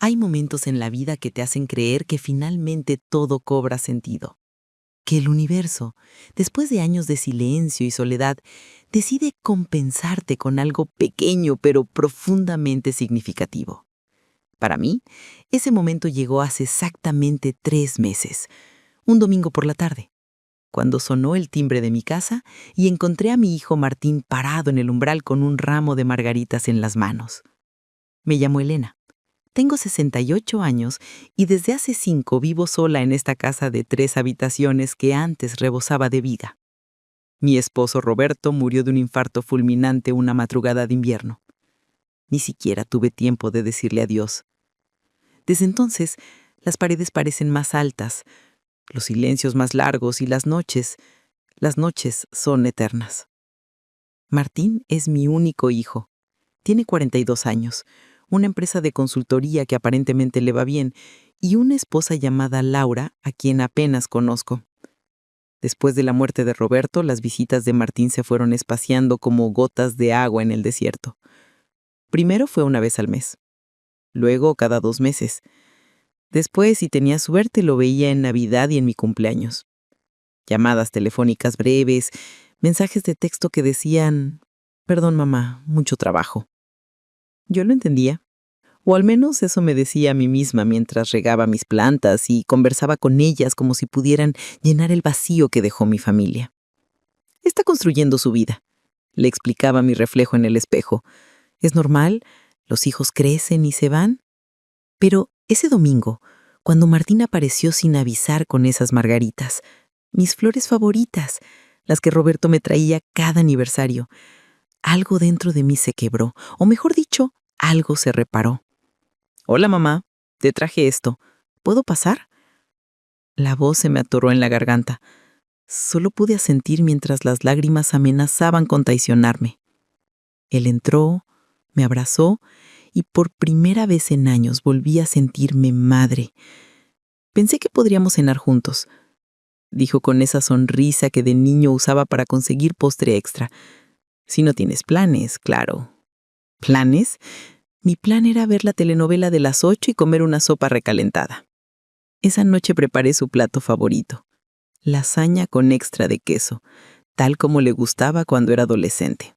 Hay momentos en la vida que te hacen creer que finalmente todo cobra sentido, que el universo, después de años de silencio y soledad, decide compensarte con algo pequeño pero profundamente significativo. Para mí, ese momento llegó hace exactamente 3 meses, un domingo por la tarde, cuando sonó el timbre de mi casa y encontré a mi hijo Martín parado en el umbral con un ramo de margaritas en las manos. Me llamo Elena. Tengo 68 años y desde hace 5 vivo sola en esta casa de 3 habitaciones que antes rebosaba de vida. Mi esposo Roberto murió de un infarto fulminante una madrugada de invierno. Ni siquiera tuve tiempo de decirle adiós. Desde entonces, las paredes parecen más altas, los silencios más largos y las noches son eternas. Martín es mi único hijo. Tiene 42 años, una empresa de consultoría que aparentemente le va bien y una esposa llamada Laura, a quien apenas conozco. Después de la muerte de Roberto, las visitas de Martín se fueron espaciando como gotas de agua en el desierto. Primero fue una vez al mes, luego cada 2 meses. Después, si tenía suerte, lo veía en Navidad y en mi cumpleaños. Llamadas telefónicas breves, mensajes de texto que decían: «Perdón, mamá, mucho trabajo». Yo lo entendía, o al menos eso me decía a mí misma mientras regaba mis plantas y conversaba con ellas como si pudieran llenar el vacío que dejó mi familia. Está construyendo su vida, le explicaba mi reflejo en el espejo. Es normal, los hijos crecen y se van. Pero ese domingo, cuando Martín apareció sin avisar con esas margaritas, mis flores favoritas, las que Roberto me traía cada aniversario, algo dentro de mí se quebró, o mejor dicho, algo se reparó. «Hola, mamá, te traje esto. ¿Puedo pasar?» La voz se me atoró en la garganta. Solo pude asentir mientras las lágrimas amenazaban con traicionarme. Él entró, me abrazó y por primera vez en años volví a sentirme madre. «Pensé que podríamos cenar juntos», dijo con esa sonrisa que de niño usaba para conseguir postre extra. «Si no tienes planes, claro». ¿Planes? Mi plan era ver la telenovela de las 8 y comer una sopa recalentada. Esa noche preparé su plato favorito, lasaña con extra de queso, tal como le gustaba cuando era adolescente.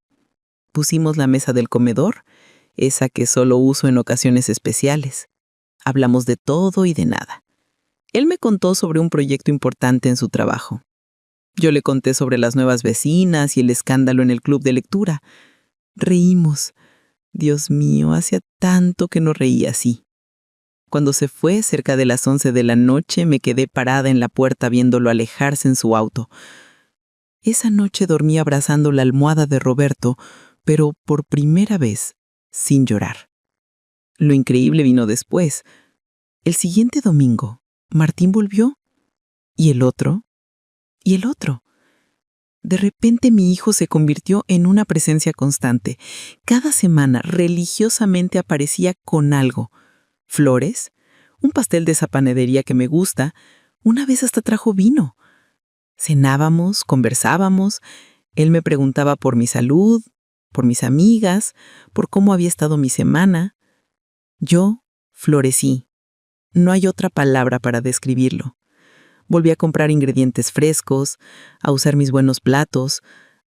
Pusimos la mesa del comedor, esa que solo uso en ocasiones especiales. Hablamos de todo y de nada. Él me contó sobre un proyecto importante en su trabajo. Yo le conté sobre las nuevas vecinas y el escándalo en el club de lectura. Reímos. Dios mío, hacía tanto que no reía así. Cuando se fue, cerca de las 11 de la noche, me quedé parada en la puerta viéndolo alejarse en su auto. Esa noche dormí abrazando la almohada de Roberto, pero por primera vez, sin llorar. Lo increíble vino después. El siguiente domingo, Martín volvió. ¿Y el otro? ¿Y el otro? De repente mi hijo se convirtió en una presencia constante. Cada semana religiosamente aparecía con algo. Flores, un pastel de esa panadería que me gusta, una vez hasta trajo vino. Cenábamos, conversábamos, él me preguntaba por mi salud, por mis amigas, por cómo había estado mi semana. Yo florecí. No hay otra palabra para describirlo. Volví a comprar ingredientes frescos, a usar mis buenos platos,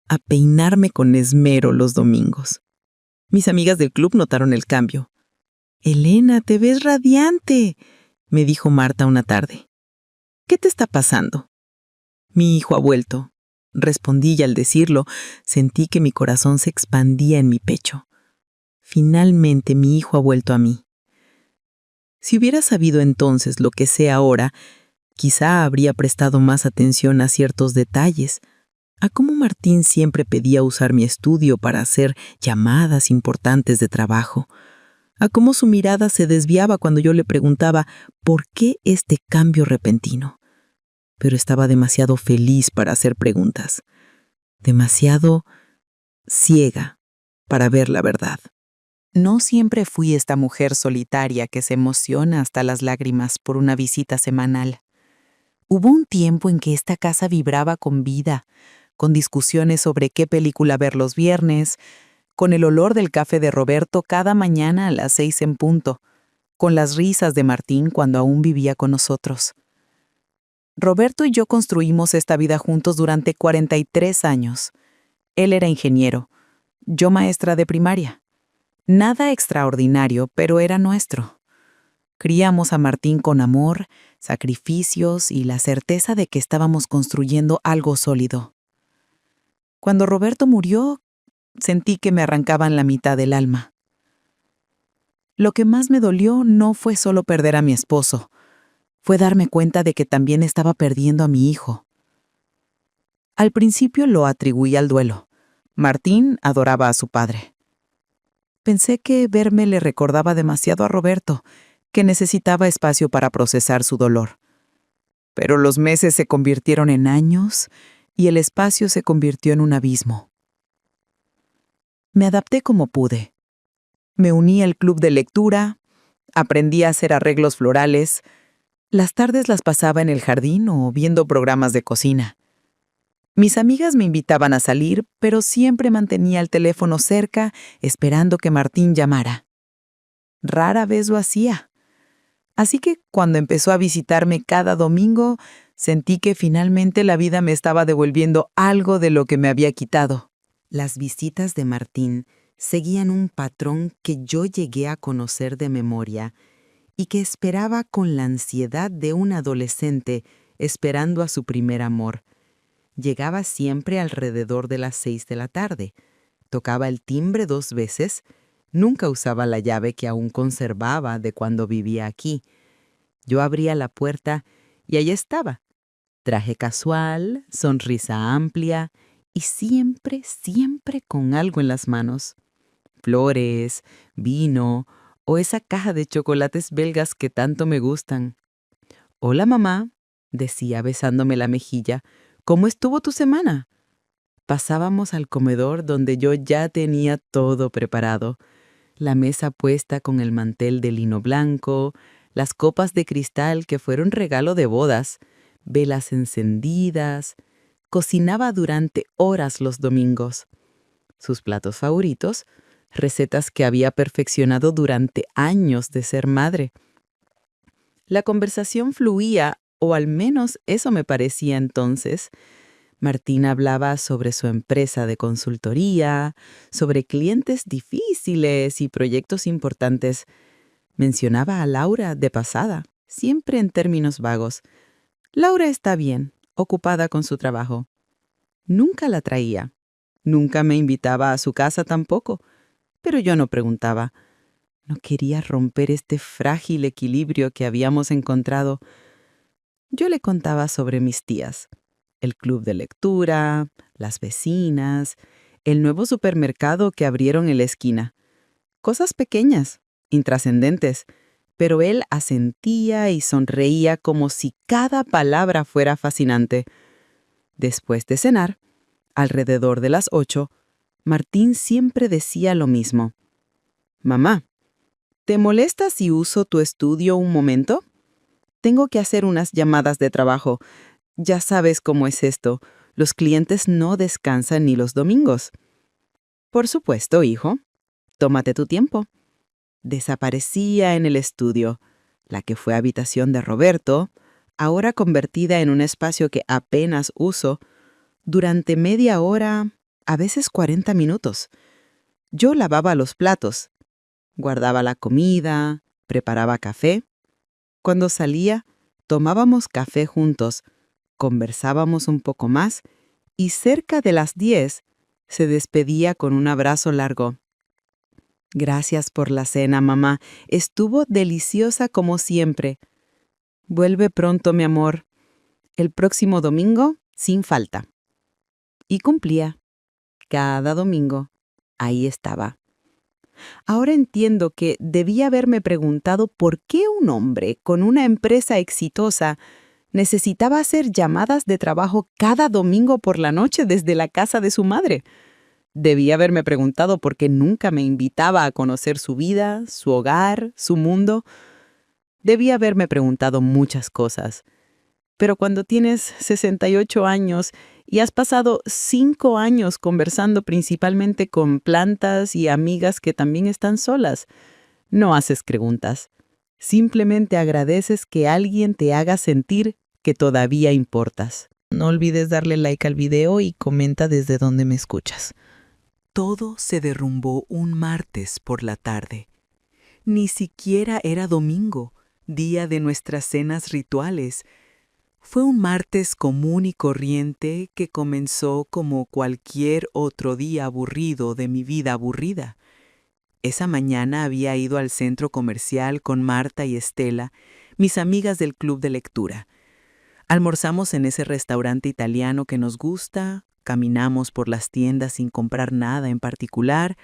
a peinarme con esmero los domingos. Mis amigas del club notaron el cambio. «Elena, te ves radiante», me dijo Marta una tarde. «¿Qué te está pasando?» «Mi hijo ha vuelto», respondí y al decirlo sentí que mi corazón se expandía en mi pecho. Finalmente mi hijo ha vuelto a mí. Si hubiera sabido entonces lo que sé ahora, quizá habría prestado más atención a ciertos detalles, a cómo Martín siempre pedía usar mi estudio para hacer llamadas importantes de trabajo, a cómo su mirada se desviaba cuando yo le preguntaba por qué este cambio repentino. Pero estaba demasiado feliz para hacer preguntas, demasiado ciega para ver la verdad. No siempre fui esta mujer solitaria que se emociona hasta las lágrimas por una visita semanal. Hubo un tiempo en que esta casa vibraba con vida, con discusiones sobre qué película ver los viernes, con el olor del café de Roberto cada mañana a las 6 en punto, con las risas de Martín cuando aún vivía con nosotros. Roberto y yo construimos esta vida juntos durante 43 años. Él era ingeniero, yo maestra de primaria. Nada extraordinario, pero era nuestro. Criamos a Martín con amor, sacrificios y la certeza de que estábamos construyendo algo sólido. Cuando Roberto murió, sentí que me arrancaban la mitad del alma. Lo que más me dolió no fue solo perder a mi esposo, fue darme cuenta de que también estaba perdiendo a mi hijo. Al principio lo atribuí al duelo. Martín adoraba a su padre. Pensé que verme le recordaba demasiado a Roberto, que necesitaba espacio para procesar su dolor. Pero los meses se convirtieron en años y el espacio se convirtió en un abismo. Me adapté como pude. Me uní al club de lectura, aprendí a hacer arreglos florales. Las tardes las pasaba en el jardín o viendo programas de cocina. Mis amigas me invitaban a salir, pero siempre mantenía el teléfono cerca, esperando que Martín llamara. Rara vez lo hacía. Así que cuando empezó a visitarme cada domingo, sentí que finalmente la vida me estaba devolviendo algo de lo que me había quitado. Las visitas de Martín seguían un patrón que yo llegué a conocer de memoria y que esperaba con la ansiedad de un adolescente esperando a su primer amor. Llegaba siempre alrededor de las 6 de la tarde. Tocaba el timbre 2 veces. Nunca usaba la llave que aún conservaba de cuando vivía aquí. Yo abría la puerta y allí estaba. Traje casual, sonrisa amplia y siempre, siempre con algo en las manos. Flores, vino o esa caja de chocolates belgas que tanto me gustan. «Hola, mamá», decía besándome la mejilla. «¿Cómo estuvo tu semana?» Pasábamos al comedor donde yo ya tenía todo preparado. La mesa puesta con el mantel de lino blanco, las copas de cristal que fueron regalo de bodas, velas encendidas. Cocinaba durante horas los domingos. Sus platos favoritos, recetas que había perfeccionado durante años de ser madre. La conversación fluía, o al menos eso me parecía entonces. Martín hablaba sobre su empresa de consultoría, sobre clientes difíciles y proyectos importantes. Mencionaba a Laura de pasada, siempre en términos vagos. Laura está bien, ocupada con su trabajo. Nunca la traía. Nunca me invitaba a su casa tampoco. Pero yo no preguntaba. No quería romper este frágil equilibrio que habíamos encontrado. Yo le contaba sobre mis tías, el club de lectura, las vecinas, el nuevo supermercado que abrieron en la esquina. Cosas pequeñas, intrascendentes, pero él asentía y sonreía como si cada palabra fuera fascinante. Después de cenar, alrededor de las 8, Martín siempre decía lo mismo. «Mamá, ¿te molesta si uso tu estudio un momento? Tengo que hacer unas llamadas de trabajo. Ya sabes cómo es esto. Los clientes no descansan ni los domingos». «Por supuesto, hijo. Tómate tu tiempo». Desaparecía en el estudio, la que fue habitación de Roberto, ahora convertida en un espacio que apenas uso, durante media hora, a veces 40 minutos. Yo lavaba los platos, guardaba la comida, preparaba café. Cuando salía, tomábamos café juntos, conversábamos un poco más y cerca de las 10 se despedía con un abrazo largo. «Gracias por la cena, mamá. Estuvo deliciosa como siempre. Vuelve pronto, mi amor. El próximo domingo, sin falta». Y cumplía. Cada domingo, ahí estaba. Ahora entiendo que debía haberme preguntado por qué un hombre con una empresa exitosa necesitaba hacer llamadas de trabajo cada domingo por la noche desde la casa de su madre. Debía haberme preguntado por qué nunca me invitaba a conocer su vida, su hogar, su mundo. Debía haberme preguntado muchas cosas. Pero cuando tienes 68 años y has pasado 5 años conversando principalmente con plantas y amigas que también están solas, no haces preguntas. Simplemente agradeces que alguien te haga sentir que todavía importas. No olvides darle like al video y comenta desde dónde me escuchas. Todo se derrumbó un martes por la tarde. Ni siquiera era domingo, día de nuestras cenas rituales. Fue un martes común y corriente que comenzó como cualquier otro día aburrido de mi vida aburrida. Esa mañana había ido al centro comercial con Marta y Estela, mis amigas del club de lectura. Almorzamos en ese restaurante italiano que nos gusta, caminamos por las tiendas sin comprar nada en particular,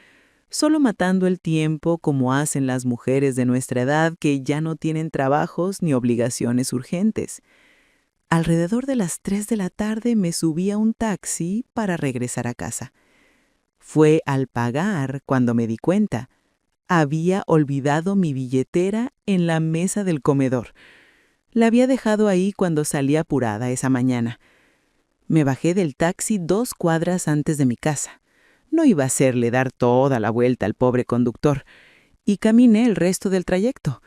solo matando el tiempo como hacen las mujeres de nuestra edad que ya no tienen trabajos ni obligaciones urgentes. Alrededor de las 3 de la tarde me subí a un taxi para regresar a casa. Fue al pagar cuando me di cuenta. Había olvidado mi billetera en la mesa del comedor. La había dejado ahí cuando salí apurada esa mañana. Me bajé del taxi 2 cuadras antes de mi casa. No iba a hacerle dar toda la vuelta al pobre conductor. Y caminé el resto del trayecto.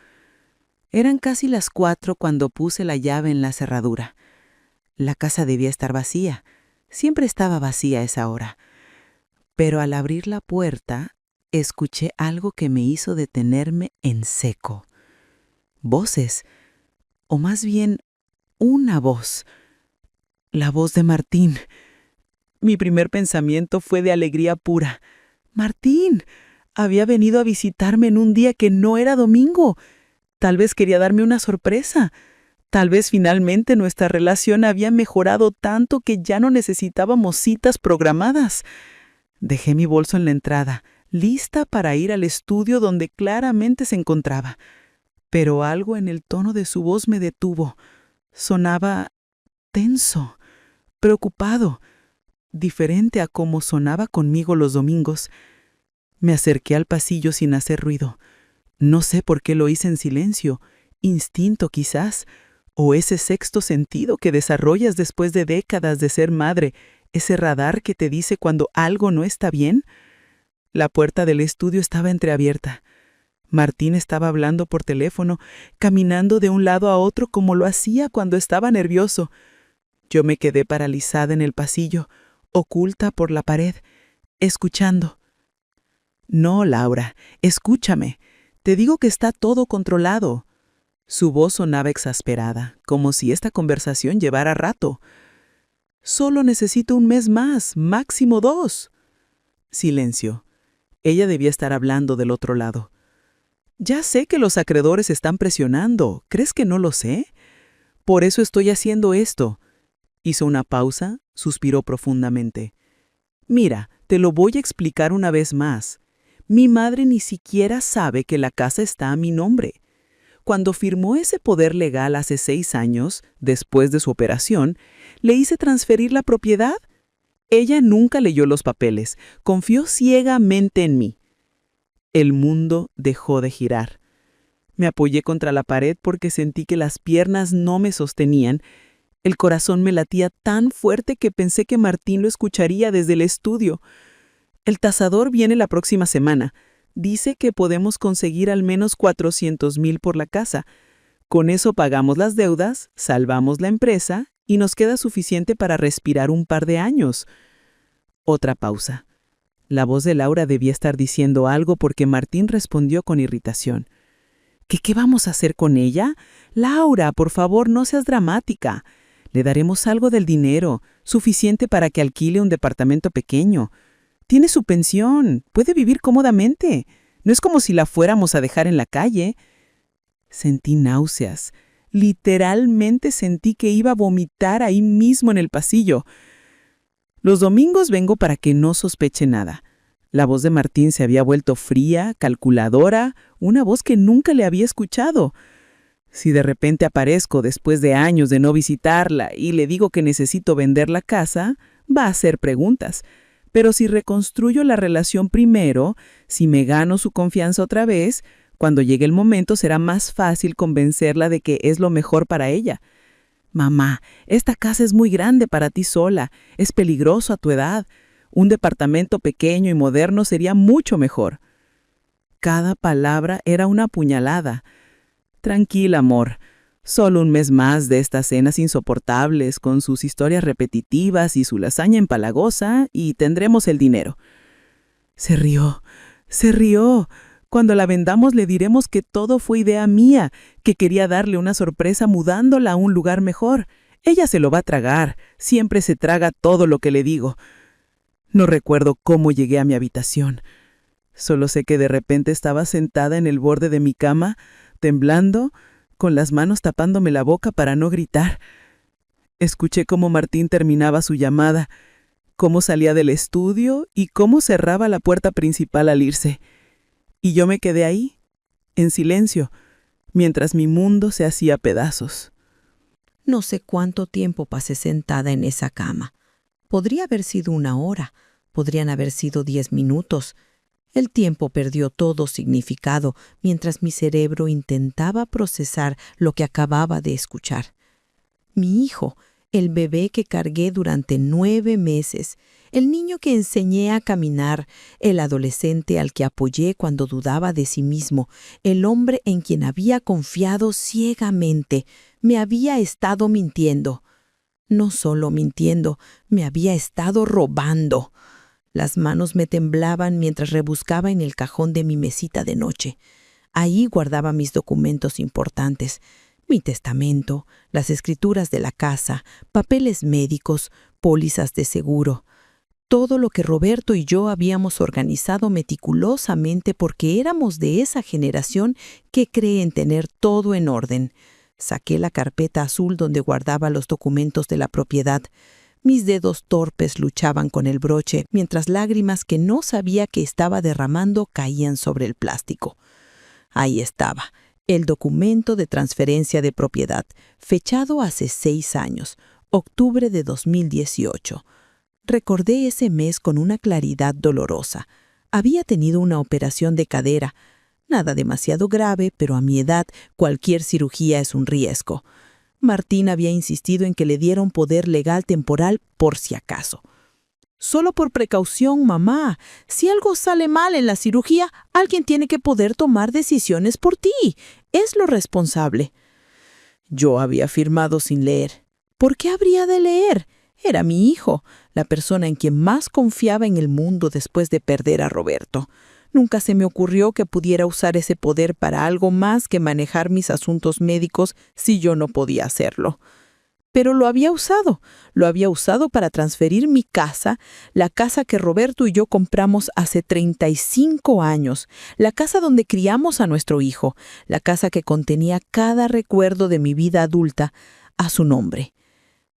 Eran casi las 4 cuando puse la llave en la cerradura. La casa debía estar vacía. Siempre estaba vacía a esa hora. Pero al abrir la puerta, escuché algo que me hizo detenerme en seco. Voces, o más bien, una voz. La voz de Martín. Mi primer pensamiento fue de alegría pura. ¡Martín! Había venido a visitarme en un día que no era domingo. Tal vez quería darme una sorpresa. Tal vez finalmente nuestra relación había mejorado tanto que ya no necesitábamos citas programadas. Dejé mi bolso en la entrada, lista para ir al estudio donde claramente se encontraba. Pero algo en el tono de su voz me detuvo. Sonaba tenso, preocupado, diferente a cómo sonaba conmigo los domingos. Me acerqué al pasillo sin hacer ruido. No sé por qué lo hice en silencio, instinto quizás, o ese sexto sentido que desarrollas después de décadas de ser madre, ese radar que te dice cuando algo no está bien. La puerta del estudio estaba entreabierta. Martín estaba hablando por teléfono, caminando de un lado a otro como lo hacía cuando estaba nervioso. Yo me quedé paralizada en el pasillo, oculta por la pared, escuchando. No, Laura, escúchame. Te digo que está todo controlado. Su voz sonaba exasperada, como si esta conversación llevara rato. Solo necesito un mes más, máximo 2. Silencio. Ella debía estar hablando del otro lado. Ya sé que los acreedores están presionando. ¿Crees que no lo sé? Por eso estoy haciendo esto. Hizo una pausa, suspiró profundamente. Mira, te lo voy a explicar una vez más. Mi madre ni siquiera sabe que la casa está a mi nombre. Cuando firmó ese poder legal hace 6 años, después de su operación, le hice transferir la propiedad. Ella nunca leyó los papeles, confió ciegamente en mí. El mundo dejó de girar. Me apoyé contra la pared porque sentí que las piernas no me sostenían. El corazón me latía tan fuerte que pensé que Martín lo escucharía desde el estudio. El tasador viene la próxima semana. Dice que podemos conseguir al menos 400,000 por la casa. Con eso pagamos las deudas, salvamos la empresa y nos queda suficiente para respirar un par de años. Otra pausa. La voz de Laura debía estar diciendo algo porque Martín respondió con irritación. ¿Qué vamos a hacer con ella? Laura, por favor, no seas dramática. Le daremos algo del dinero, suficiente para que alquile un departamento pequeño. Tiene su pensión, puede vivir cómodamente. No es como si la fuéramos a dejar en la calle. Sentí náuseas. Literalmente sentí que iba a vomitar ahí mismo en el pasillo. Los domingos vengo para que no sospeche nada. La voz de Martín se había vuelto fría, calculadora, una voz que nunca le había escuchado. Si de repente aparezco después de años de no visitarla y le digo que necesito vender la casa, va a hacer preguntas. Pero si reconstruyo la relación primero, si me gano su confianza otra vez, cuando llegue el momento será más fácil convencerla de que es lo mejor para ella. Mamá, esta casa es muy grande para ti sola, es peligroso a tu edad. Un departamento pequeño y moderno sería mucho mejor. Cada palabra era una puñalada. Tranquila, amor. Solo un mes más de estas cenas insoportables con sus historias repetitivas y su lasaña empalagosa y tendremos el dinero. Se rió. Cuando la vendamos le diremos que todo fue idea mía, que quería darle una sorpresa mudándola a un lugar mejor. Ella se lo va a tragar, siempre se traga todo lo que le digo. No recuerdo cómo llegué a mi habitación. Solo sé que de repente estaba sentada en el borde de mi cama, temblando, con las manos tapándome la boca para no gritar. Escuché cómo Martín terminaba su llamada, cómo salía del estudio y cómo cerraba la puerta principal al irse. Y yo me quedé ahí, en silencio, mientras mi mundo se hacía pedazos. No sé cuánto tiempo pasé sentada en esa cama. Podría haber sido 1 hora, podrían haber sido 10 minutos. El tiempo perdió todo significado mientras mi cerebro intentaba procesar lo que acababa de escuchar. Mi hijo, el bebé que cargué durante 9 meses, el niño que enseñé a caminar, el adolescente al que apoyé cuando dudaba de sí mismo, el hombre en quien había confiado ciegamente, me había estado mintiendo. No solo mintiendo, me había estado robando. Las manos me temblaban mientras rebuscaba en el cajón de mi mesita de noche. Ahí guardaba mis documentos importantes, mi testamento, las escrituras de la casa, papeles médicos, pólizas de seguro. Todo lo que Roberto y yo habíamos organizado meticulosamente porque éramos de esa generación que cree en tener todo en orden. Saqué la carpeta azul donde guardaba los documentos de la propiedad. Mis dedos torpes luchaban con el broche, mientras lágrimas que no sabía que estaba derramando caían sobre el plástico. Ahí estaba, el documento de transferencia de propiedad, fechado hace 6 años, octubre de 2018. Recordé ese mes con una claridad dolorosa. Había tenido una operación de cadera. Nada demasiado grave, pero a mi edad cualquier cirugía es un riesgo. Martín había insistido en que le diera un poder legal temporal por si acaso. Solo por precaución, mamá. Si algo sale mal en la cirugía, alguien tiene que poder tomar decisiones por ti. Es lo responsable. Yo había firmado sin leer. ¿Por qué habría de leer? Era mi hijo, la persona en quien más confiaba en el mundo después de perder a Roberto. Nunca se me ocurrió que pudiera usar ese poder para algo más que manejar mis asuntos médicos si yo no podía hacerlo. Pero lo había usado para transferir mi casa, la casa que Roberto y yo compramos hace 35 años, la casa donde criamos a nuestro hijo, la casa que contenía cada recuerdo de mi vida adulta, a su nombre.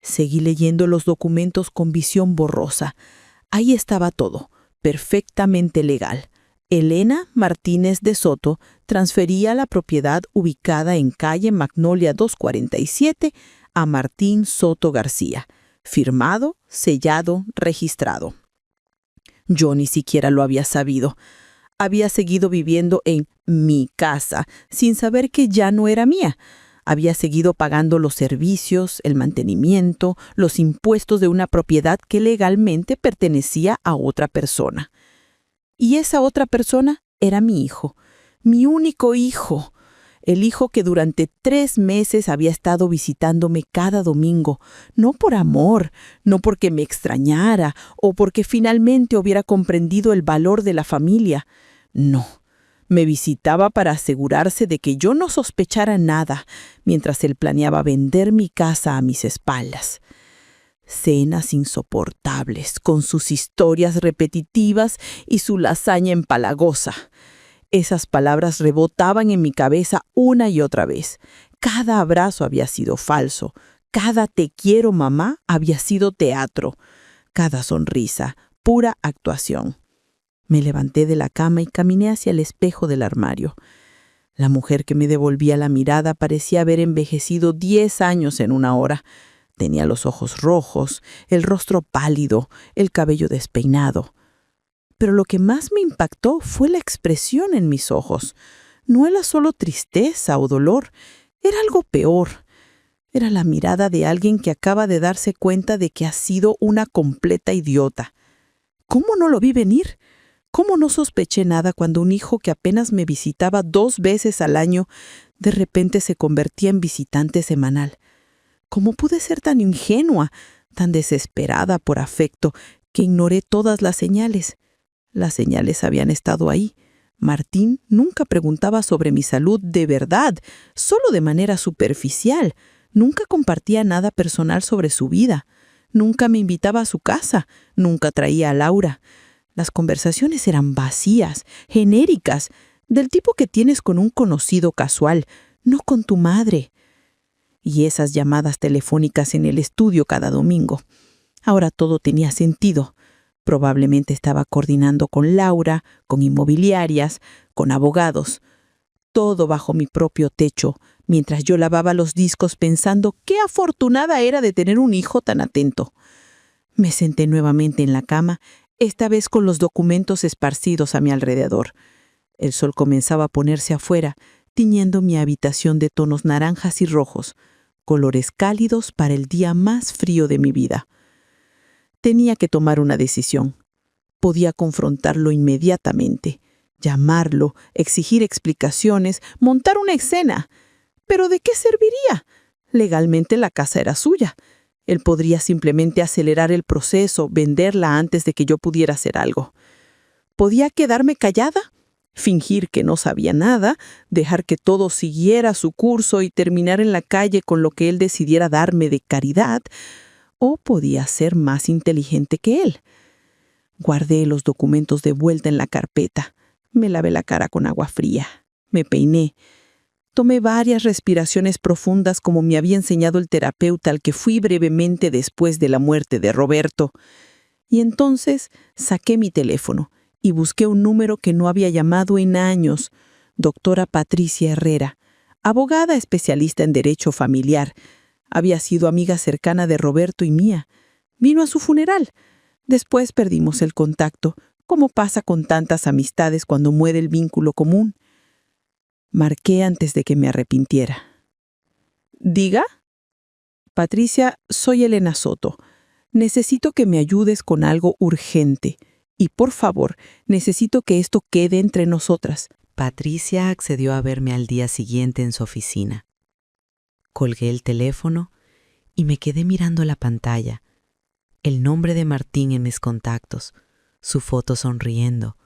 Seguí leyendo los documentos con visión borrosa. Ahí estaba todo, perfectamente legal. Elena Martínez de Soto transfería la propiedad ubicada en calle Magnolia 247 a Martín Soto García. Firmado, sellado, registrado. Yo ni siquiera lo había sabido. Había seguido viviendo en mi casa, sin saber que ya no era mía. Había seguido pagando los servicios, el mantenimiento, los impuestos de una propiedad que legalmente pertenecía a otra persona. Y esa otra persona era mi hijo, mi único hijo, el hijo que durante 3 meses había estado visitándome cada domingo, no por amor, no porque me extrañara o porque finalmente hubiera comprendido el valor de la familia. No, me visitaba para asegurarse de que yo no sospechara nada mientras él planeaba vender mi casa a mis espaldas. Cenas insoportables, con sus historias repetitivas y su lasaña empalagosa. Esas palabras rebotaban en mi cabeza una y otra vez. Cada abrazo había sido falso. Cada te quiero, mamá, había sido teatro. Cada sonrisa, pura actuación. Me levanté de la cama y caminé hacia el espejo del armario. La mujer que me devolvía la mirada parecía haber envejecido 10 años en 1 hora. Tenía los ojos rojos, el rostro pálido, el cabello despeinado. Pero lo que más me impactó fue la expresión en mis ojos. No era solo tristeza o dolor, era algo peor. Era la mirada de alguien que acaba de darse cuenta de que ha sido una completa idiota. ¿Cómo no lo vi venir? ¿Cómo no sospeché nada cuando un hijo que apenas me visitaba 2 veces al año de repente se convertía en visitante semanal? ¿Cómo pude ser tan ingenua, tan desesperada por afecto, que ignoré todas las señales? Las señales habían estado ahí. Martín nunca preguntaba sobre mi salud de verdad, solo de manera superficial. Nunca compartía nada personal sobre su vida. Nunca me invitaba a su casa. Nunca traía a Laura. Las conversaciones eran vacías, genéricas, del tipo que tienes con un conocido casual, no con tu madre. Y esas llamadas telefónicas en el estudio cada domingo. Ahora todo tenía sentido. Probablemente estaba coordinando con Laura, con inmobiliarias, con abogados. Todo bajo mi propio techo, mientras yo lavaba los discos pensando qué afortunada era de tener un hijo tan atento. Me senté nuevamente en la cama, esta vez con los documentos esparcidos a mi alrededor. El sol comenzaba a ponerse afuera, tiñendo mi habitación de tonos naranjas y rojos, colores cálidos para el día más frío de mi vida. Tenía que tomar una decisión. Podía confrontarlo inmediatamente, llamarlo, exigir explicaciones, montar una escena. ¿Pero de qué serviría? Legalmente la casa era suya. Él podría simplemente acelerar el proceso, venderla antes de que yo pudiera hacer algo. ¿Podía quedarme callada? Fingir que no sabía nada, dejar que todo siguiera su curso y terminar en la calle con lo que él decidiera darme de caridad, o podía ser más inteligente que él. Guardé los documentos de vuelta en la carpeta. Me lavé la cara con agua fría. Me peiné. Tomé varias respiraciones profundas como me había enseñado el terapeuta al que fui brevemente después de la muerte de Roberto. Y entonces saqué mi teléfono y busqué un número que no había llamado en años. Doctora Patricia Herrera, abogada especialista en derecho familiar. Había sido amiga cercana de Roberto y mía. Vino a su funeral. Después perdimos el contacto, como pasa con tantas amistades cuando muere el vínculo común. Marqué antes de que me arrepintiera. ¿Diga? Patricia, soy Elena Soto. Necesito que me ayudes con algo urgente. Y por favor, necesito que esto quede entre nosotras. Patricia accedió a verme al día siguiente en su oficina. Colgué el teléfono y me quedé mirando la pantalla. El nombre de Martín en mis contactos, su foto sonriendo,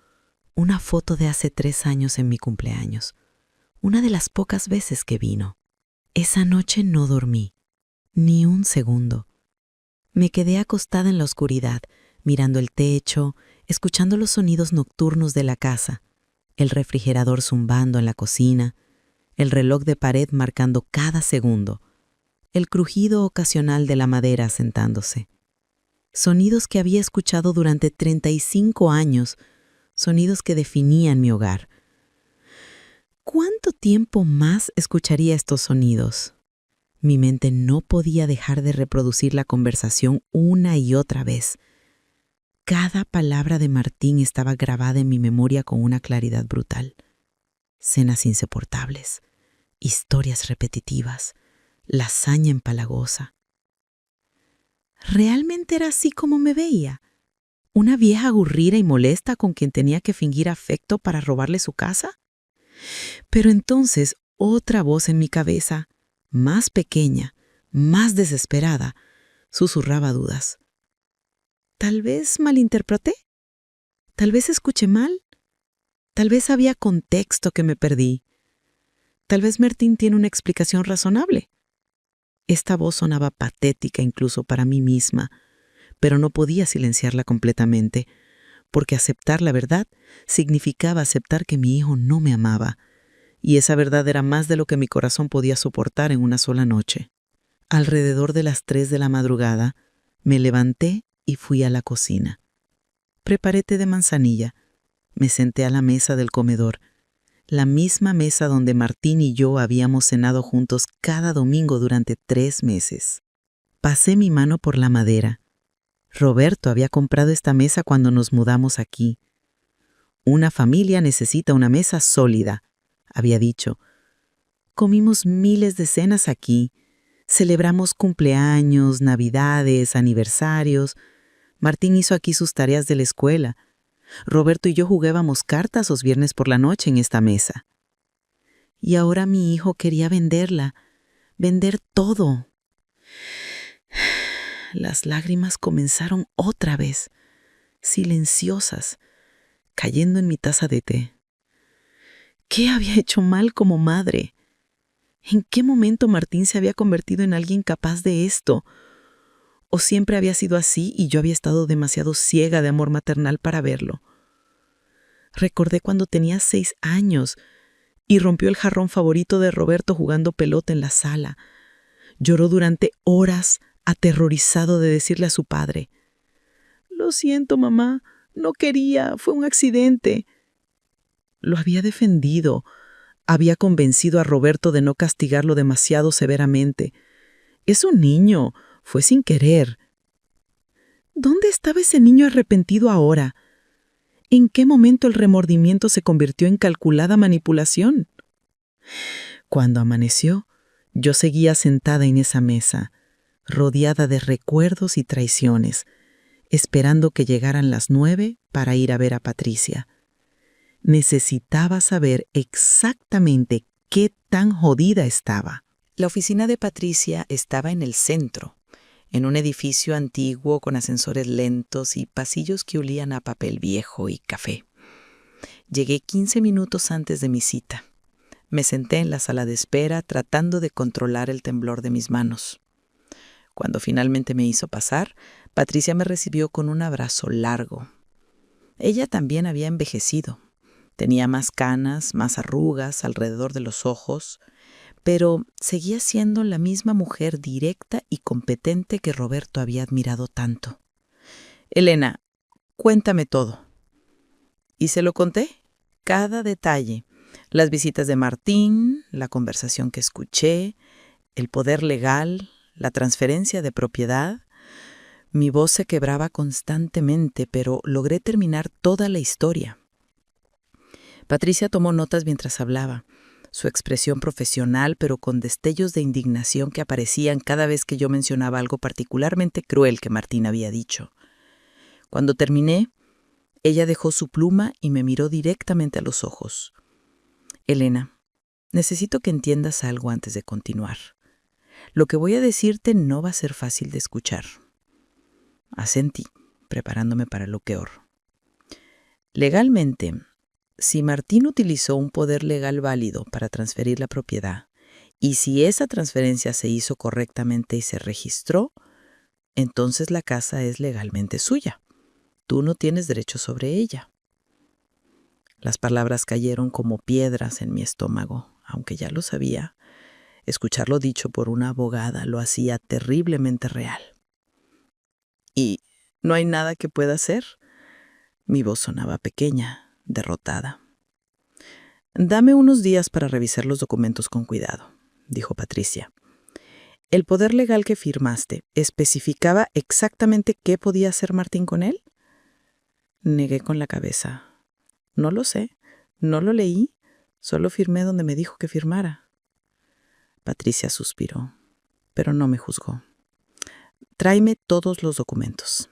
una foto de hace 3 años en mi cumpleaños, una de las pocas veces que vino. Esa noche no dormí, ni un segundo. Me quedé acostada en la oscuridad, mirando el techo, escuchando los sonidos nocturnos de la casa, el refrigerador zumbando en la cocina, el reloj de pared marcando cada segundo, el crujido ocasional de la madera asentándose. Sonidos que había escuchado durante 35 años, sonidos que definían mi hogar. ¿Cuánto tiempo más escucharía estos sonidos? Mi mente no podía dejar de reproducir la conversación una y otra vez. Cada palabra de Martín estaba grabada en mi memoria con una claridad brutal. Cenas insoportables, historias repetitivas, lasaña empalagosa. ¿Realmente era así como me veía? ¿Una vieja aburrida y molesta con quien tenía que fingir afecto para robarle su casa? Pero entonces otra voz en mi cabeza, más pequeña, más desesperada, susurraba dudas. ¿Tal vez malinterpreté? ¿Tal vez escuché mal? ¿Tal vez había contexto que me perdí? Tal vez Martín tiene una explicación razonable. Esta voz sonaba patética incluso para mí misma, pero no podía silenciarla completamente, porque aceptar la verdad significaba aceptar que mi hijo no me amaba, y esa verdad era más de lo que mi corazón podía soportar en una sola noche. Alrededor de las 3 de la madrugada, me levanté y fui a la cocina. Preparé té de manzanilla. Me senté a la mesa del comedor, la misma mesa donde Martín y yo habíamos cenado juntos cada domingo durante 3 meses. Pasé mi mano por la madera. Roberto había comprado esta mesa cuando nos mudamos aquí. Una familia necesita una mesa sólida, había dicho. Comimos miles de cenas aquí. Celebramos cumpleaños, navidades, aniversarios. Martín hizo aquí sus tareas de la escuela. Roberto y yo jugábamos cartas los viernes por la noche en esta mesa. Y ahora mi hijo quería venderla, vender todo. Las lágrimas comenzaron otra vez, silenciosas, cayendo en mi taza de té. ¿Qué había hecho mal como madre? ¿En qué momento Martín se había convertido en alguien capaz de esto? ¿O siempre había sido así y yo había estado demasiado ciega de amor maternal para verlo? Recordé cuando tenía 6 años y rompió el jarrón favorito de Roberto jugando pelota en la sala. Lloró durante horas, aterrorizado de decirle a su padre: «Lo siento, mamá, no quería, fue un accidente». Lo había defendido, había convencido a Roberto de no castigarlo demasiado severamente. Es un niño, fue sin querer. ¿Dónde estaba ese niño arrepentido ahora? ¿En qué momento el remordimiento se convirtió en calculada manipulación? Cuando amaneció, yo seguía sentada en esa mesa, rodeada de recuerdos y traiciones, esperando que llegaran las 9 para ir a ver a Patricia. Necesitaba saber exactamente qué tan jodida estaba. La oficina de Patricia estaba en el centro, en un edificio antiguo con ascensores lentos y pasillos que olían a papel viejo y café. Llegué 15 minutos antes de mi cita. Me senté en la sala de espera tratando de controlar el temblor de mis manos. Cuando finalmente me hizo pasar, Patricia me recibió con un abrazo largo. Ella también había envejecido. Tenía más canas, más arrugas alrededor de los ojos, pero seguía siendo la misma mujer directa y competente que Roberto había admirado tanto. «Elena, cuéntame todo». Y se lo conté, cada detalle. Las visitas de Martín, la conversación que escuché, el poder legal, la transferencia de propiedad. Mi voz se quebraba constantemente, pero logré terminar toda la historia. Patricia tomó notas mientras hablaba. Su expresión profesional, pero con destellos de indignación que aparecían cada vez que yo mencionaba algo particularmente cruel que Martín había dicho. Cuando terminé, ella dejó su pluma y me miró directamente a los ojos. «Elena, necesito que entiendas algo antes de continuar. Lo que voy a decirte no va a ser fácil de escuchar». Asentí, preparándome para lo peor. Legalmente, si Martín utilizó un poder legal válido para transferir la propiedad, y si esa transferencia se hizo correctamente y se registró, entonces la casa es legalmente suya. Tú no tienes derecho sobre ella. Las palabras cayeron como piedras en mi estómago, aunque ya lo sabía. Escucharlo dicho por una abogada lo hacía terriblemente real. «¿Y no hay nada que pueda hacer?» Mi voz sonaba pequeña, derrotada. «Dame unos días para revisar los documentos con cuidado», dijo Patricia. «¿El poder legal que firmaste especificaba exactamente qué podía hacer Martín con él?» Negué con la cabeza. «No lo sé, no lo leí, solo firmé donde me dijo que firmara». Patricia suspiró, pero no me juzgó. «Tráeme todos los documentos.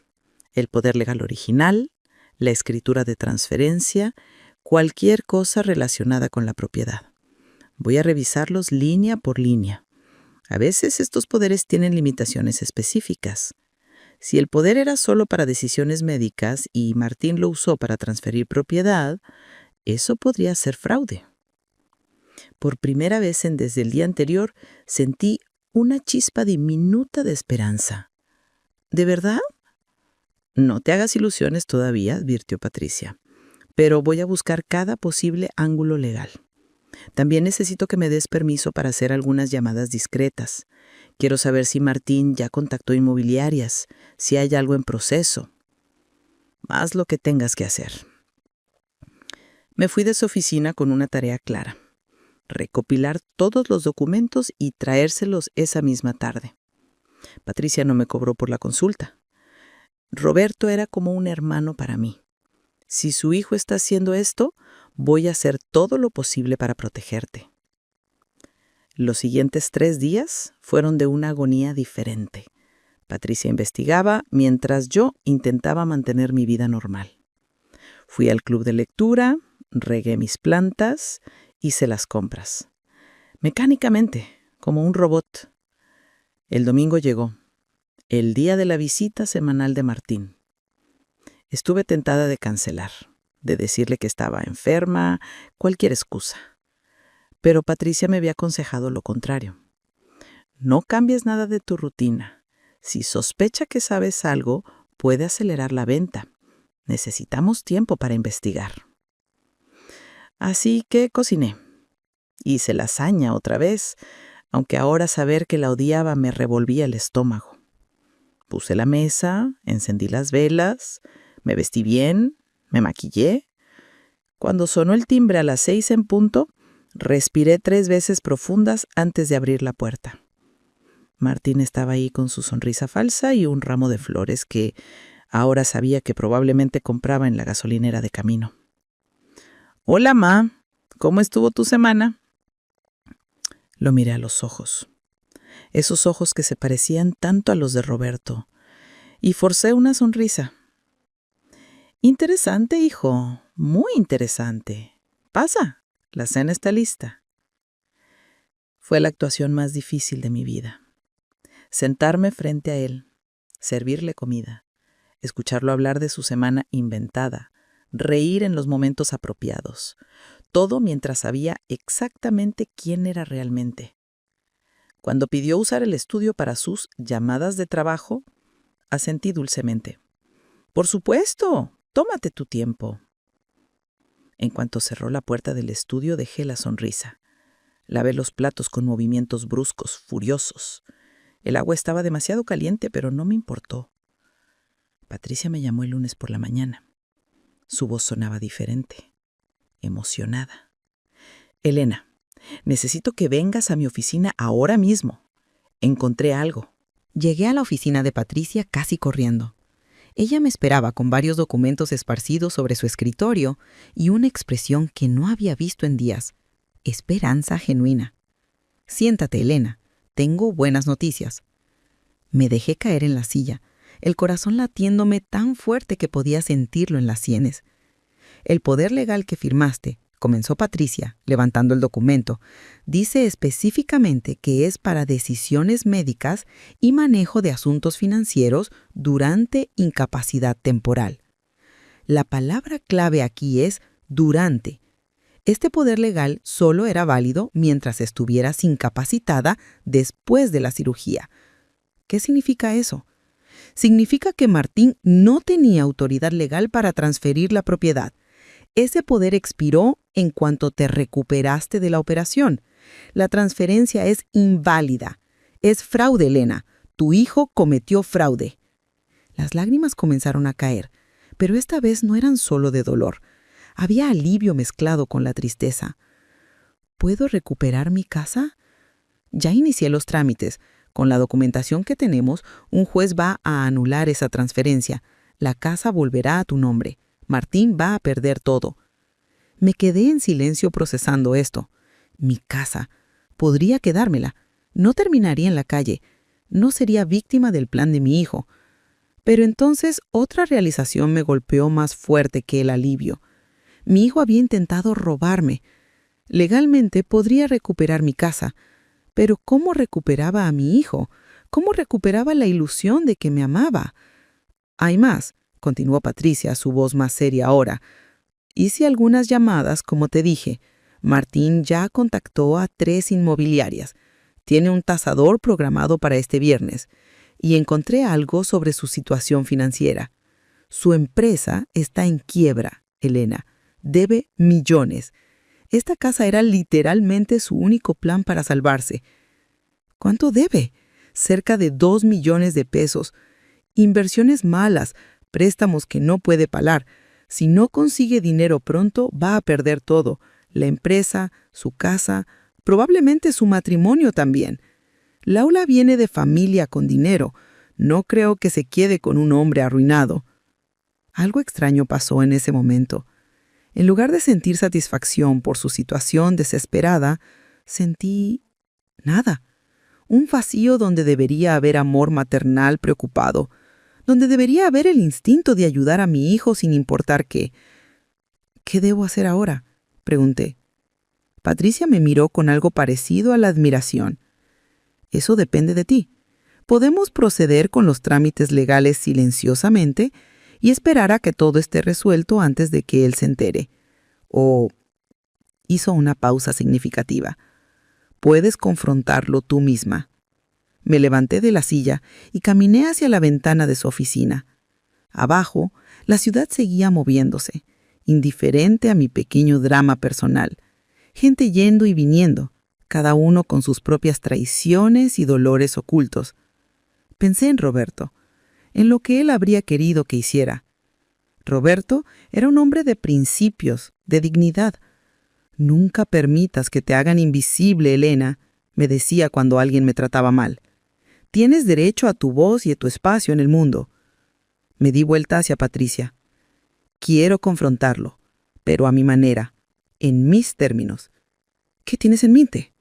El poder legal original, la escritura de transferencia, cualquier cosa relacionada con la propiedad. Voy a revisarlos línea por línea. A veces estos poderes tienen limitaciones específicas. Si el poder era solo para decisiones médicas y Martín lo usó para transferir propiedad, eso podría ser fraude». Por primera vez desde el día anterior sentí una chispa diminuta de esperanza. «¿De verdad?» «No te hagas ilusiones todavía», advirtió Patricia, «pero voy a buscar cada posible ángulo legal. También necesito que me des permiso para hacer algunas llamadas discretas. Quiero saber si Martín ya contactó inmobiliarias, si hay algo en proceso. Haz lo que tengas que hacer». Me fui de su oficina con una tarea clara: recopilar todos los documentos y traérselos esa misma tarde. Patricia no me cobró por la consulta. Roberto era como un hermano para mí. Si su hijo está haciendo esto, voy a hacer todo lo posible para protegerte. Los siguientes 3 días fueron de una agonía diferente. Patricia investigaba mientras yo intentaba mantener mi vida normal. Fui al club de lectura, regué mis plantas, hice las compras. Mecánicamente, como un robot. El domingo llegó, el día de la visita semanal de Martín. Estuve tentada de cancelar, de decirle que estaba enferma, cualquier excusa. Pero Patricia me había aconsejado lo contrario. No cambies nada de tu rutina. Si sospecha que sabes algo, puede acelerar la venta. Necesitamos tiempo para investigar. Así que cociné. Hice lasaña otra vez, aunque ahora saber que la odiaba me revolvía el estómago. Puse la mesa, encendí las velas, me vestí bien, me maquillé. Cuando sonó el timbre a las 6 en punto, respiré 3 veces profundas antes de abrir la puerta. Martín estaba ahí con su sonrisa falsa y un ramo de flores que ahora sabía que probablemente compraba en la gasolinera de camino. «Hola, Ma. ¿Cómo estuvo tu semana?» Lo miré a los ojos. Esos ojos que se parecían tanto a los de Roberto. Y forcé una sonrisa. «Interesante, hijo. Muy interesante. Pasa. La cena está lista». Fue la actuación más difícil de mi vida. Sentarme frente a él, servirle comida, escucharlo hablar de su semana inventada, reír en los momentos apropiados, todo mientras sabía exactamente quién era realmente. Cuando pidió usar el estudio para sus llamadas de trabajo, asentí dulcemente. «Por supuesto, tómate tu tiempo». En cuanto cerró la puerta del estudio, dejé la sonrisa. Lavé los platos con movimientos bruscos, furiosos. El agua estaba demasiado caliente, pero no me importó. Patricia me llamó el lunes por la mañana. Su voz sonaba diferente, emocionada. «Elena, necesito que vengas a mi oficina ahora mismo. Encontré algo». Llegué a la oficina de Patricia casi corriendo. Ella me esperaba con varios documentos esparcidos sobre su escritorio y una expresión que no había visto en días. Esperanza genuina. «Siéntate, Elena. Tengo buenas noticias». Me dejé caer en la silla, el corazón latiéndome tan fuerte que podía sentirlo en las sienes. «El poder legal que firmaste», comenzó Patricia, levantando el documento, «dice específicamente que es para decisiones médicas y manejo de asuntos financieros durante incapacidad temporal». La palabra clave aquí es durante. Este poder legal solo era válido mientras estuvieras incapacitada después de la cirugía. ¿Qué significa eso? Significa que Martín no tenía autoridad legal para transferir la propiedad. Ese poder expiró en cuanto te recuperaste de la operación. La transferencia es inválida. Es fraude, Elena. Tu hijo cometió fraude. Las lágrimas comenzaron a caer, pero esta vez no eran solo de dolor. Había alivio mezclado con la tristeza. ¿Puedo recuperar mi casa? Ya inicié los trámites. Con la documentación que tenemos, un juez va a anular esa transferencia. La casa volverá a tu nombre. Martín va a perder todo. Me quedé en silencio procesando esto. Mi casa. Podría quedármela. No terminaría en la calle. No sería víctima del plan de mi hijo. Pero entonces otra realización me golpeó más fuerte que el alivio. Mi hijo había intentado robarme. Legalmente podría recuperar mi casa. Pero ¿cómo recuperaba a mi hijo? ¿Cómo recuperaba la ilusión de que me amaba? Hay más, continuó Patricia, su voz más seria ahora. Hice algunas llamadas, como te dije. Martín ya contactó a 3 inmobiliarias. Tiene un tasador programado para este viernes. Y encontré algo sobre su situación financiera. Su empresa está en quiebra, Elena. Debe millones. Esta casa era literalmente su único plan para salvarse. ¿Cuánto debe? Cerca de 2 millones de pesos. Inversiones malas, préstamos que no puede pagar. Si no consigue dinero pronto, va a perder todo. La empresa, su casa, probablemente su matrimonio también. Laura viene de familia con dinero. No creo que se quede con un hombre arruinado. Algo extraño pasó en ese momento. En lugar de sentir satisfacción por su situación desesperada, sentí nada. Un vacío donde debería haber amor maternal preocupado, donde debería haber el instinto de ayudar a mi hijo sin importar qué. ¿Qué debo hacer ahora?, pregunté. Patricia me miró con algo parecido a la admiración. Eso depende de ti. Podemos proceder con los trámites legales silenciosamente y esperar a que todo esté resuelto antes de que él se entere. O hizo una pausa significativa. Puedes confrontarlo tú misma. Me levanté de la silla y caminé hacia la ventana de su oficina. Abajo, la ciudad seguía moviéndose, indiferente a mi pequeño drama personal. Gente yendo y viniendo, cada uno con sus propias traiciones y dolores ocultos. Pensé en Roberto, en lo que él habría querido que hiciera. Roberto era un hombre de principios, de dignidad. Nunca permitas que te hagan invisible, Elena, me decía cuando alguien me trataba mal. Tienes derecho a tu voz y a tu espacio en el mundo. Me di vuelta hacia Patricia. Quiero confrontarlo, pero a mi manera, en mis términos. ¿Qué tienes en mente?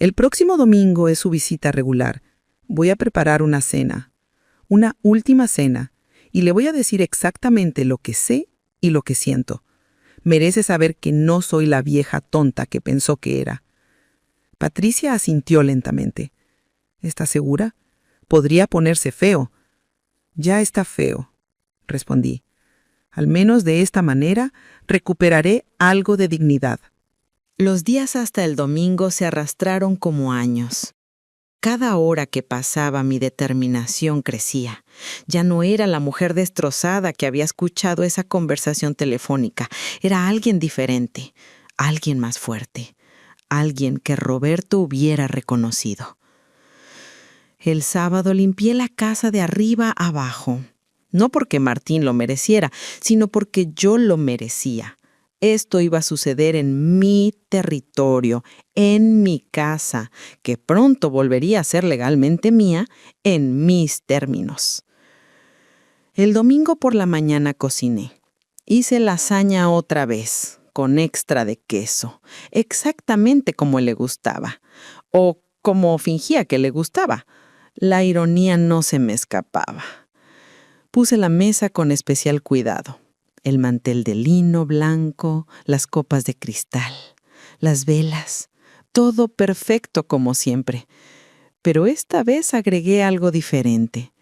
El próximo domingo es su visita regular. Voy a preparar una cena, una última cena, y le voy a decir exactamente lo que sé y lo que siento. Merece saber que no soy la vieja tonta que pensó que era. Patricia asintió lentamente. ¿Estás segura? Podría ponerse feo. Ya está feo, respondí. Al menos de esta manera recuperaré algo de dignidad. Los días hasta el domingo se arrastraron como años. Cada hora que pasaba mi determinación crecía. Ya no era la mujer destrozada que había escuchado esa conversación telefónica. Era alguien diferente, alguien más fuerte, alguien que Roberto hubiera reconocido. El sábado limpié la casa de arriba a abajo. No porque Martín lo mereciera, sino porque yo lo merecía. Esto iba a suceder en mi territorio, en mi casa, que pronto volvería a ser legalmente mía, en mis términos. El domingo por la mañana cociné. Hice lasaña otra vez, con extra de queso, exactamente como le gustaba, o como fingía que le gustaba. La ironía no se me escapaba. Puse la mesa con especial cuidado. El mantel de lino blanco, las copas de cristal, las velas, todo perfecto como siempre. Pero esta vez agregué algo diferente.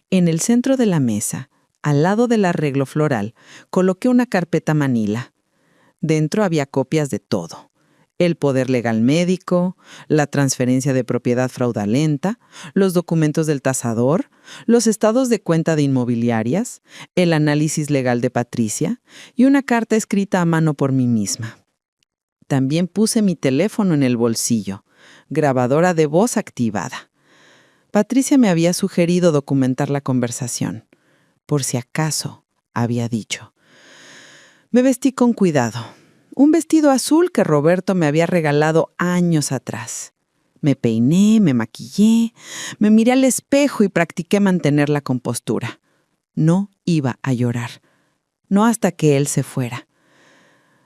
En el centro de la mesa, al lado del arreglo floral, coloqué una carpeta manila. Dentro había copias de todo. El poder legal médico, la transferencia de propiedad fraudulenta, los documentos del tasador, los estados de cuenta de inmobiliarias, el análisis legal de Patricia y una carta escrita a mano por mí misma. También puse mi teléfono en el bolsillo, grabadora de voz activada. Patricia me había sugerido documentar la conversación. Por si acaso, había dicho. Me vestí con cuidado. Un vestido azul que Roberto me había regalado años atrás. Me peiné, me maquillé, me miré al espejo y practiqué mantener la compostura. No iba a llorar. No hasta que él se fuera.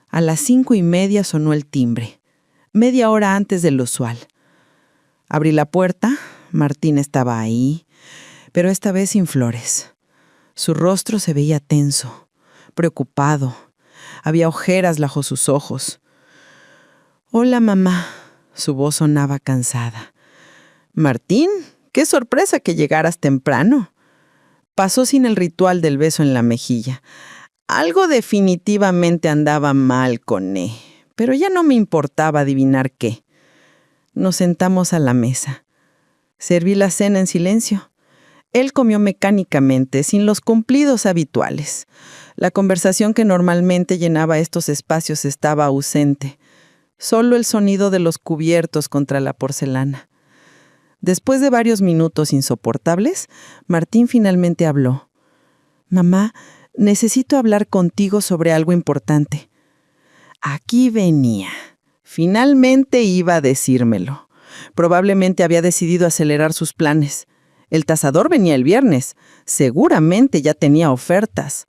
A las 5:30 sonó el timbre, media hora antes de lo usual. Abrí la puerta, Martín estaba ahí, pero esta vez sin flores. Su rostro se veía tenso, preocupado. Había ojeras bajo sus ojos. «Hola, mamá», su voz sonaba cansada. «Martín, qué sorpresa que llegaras temprano». Pasó sin el ritual del beso en la mejilla. Algo definitivamente andaba mal con él, pero ya no me importaba adivinar qué. Nos sentamos a la mesa. Serví la cena en silencio. Él comió mecánicamente, sin los cumplidos habituales. La conversación que normalmente llenaba estos espacios estaba ausente. Solo el sonido de los cubiertos contra la porcelana. Después de varios minutos insoportables, Martín finalmente habló. «Mamá, necesito hablar contigo sobre algo importante». Aquí venía. Finalmente iba a decírmelo. Probablemente había decidido acelerar sus planes. El tasador venía el viernes. Seguramente ya tenía ofertas.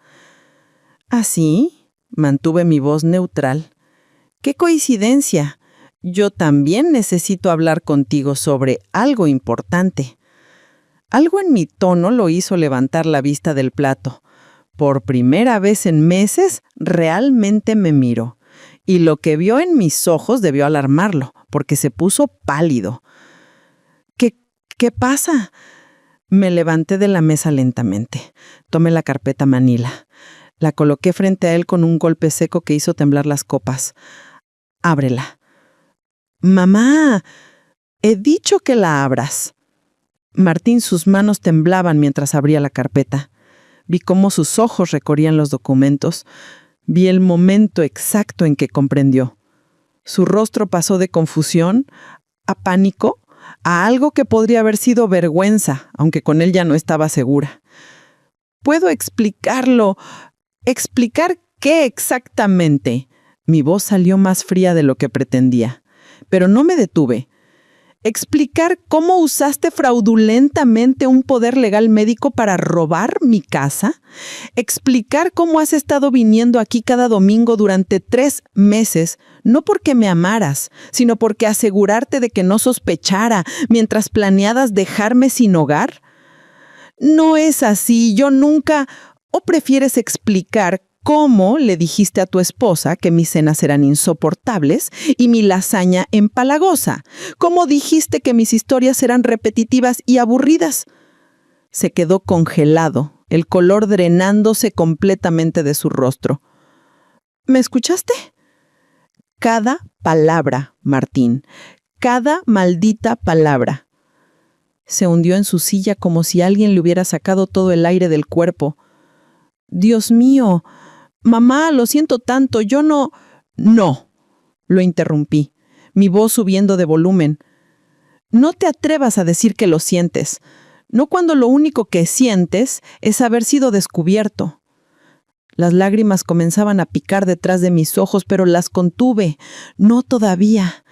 ¿Así?» Mantuve mi voz neutral. «¡Qué coincidencia! Yo también necesito hablar contigo sobre algo importante». Algo en mi tono lo hizo levantar la vista del plato. Por primera vez en meses, realmente me miró. Y lo que vio en mis ojos debió alarmarlo, porque se puso pálido. ¿Qué pasa? Me levanté de la mesa lentamente. Tomé la carpeta manila. La coloqué frente a él con un golpe seco que hizo temblar las copas. Ábrela. Mamá, he dicho que la abras. Martín, sus manos temblaban mientras abría la carpeta. Vi cómo sus ojos recorrían los documentos. Vi el momento exacto en que comprendió. Su rostro pasó de confusión a pánico, a algo que podría haber sido vergüenza, aunque con él ya no estaba segura. ¿Puedo explicarlo? ¿Explicar qué exactamente? Mi voz salió más fría de lo que pretendía, pero no me detuve. ¿Explicar cómo usaste fraudulentamente un poder legal médico para robar mi casa? ¿Explicar cómo has estado viniendo aquí cada domingo durante 3 meses, no porque me amaras, sino porque asegurarte de que no sospechara mientras planeabas dejarme sin hogar? No es así, yo nunca... ¿O prefieres explicar cómo le dijiste a tu esposa que mis cenas eran insoportables y mi lasaña empalagosa? ¿Cómo dijiste que mis historias eran repetitivas y aburridas? Se quedó congelado, el color drenándose completamente de su rostro. ¿Me escuchaste? Cada palabra, Martín, cada maldita palabra. Se hundió en su silla como si alguien le hubiera sacado todo el aire del cuerpo. Dios mío, mamá, lo siento tanto, yo no... No, lo interrumpí, mi voz subiendo de volumen. No te atrevas a decir que lo sientes, no cuando lo único que sientes es haber sido descubierto. Las lágrimas comenzaban a picar detrás de mis ojos, pero las contuve. No todavía.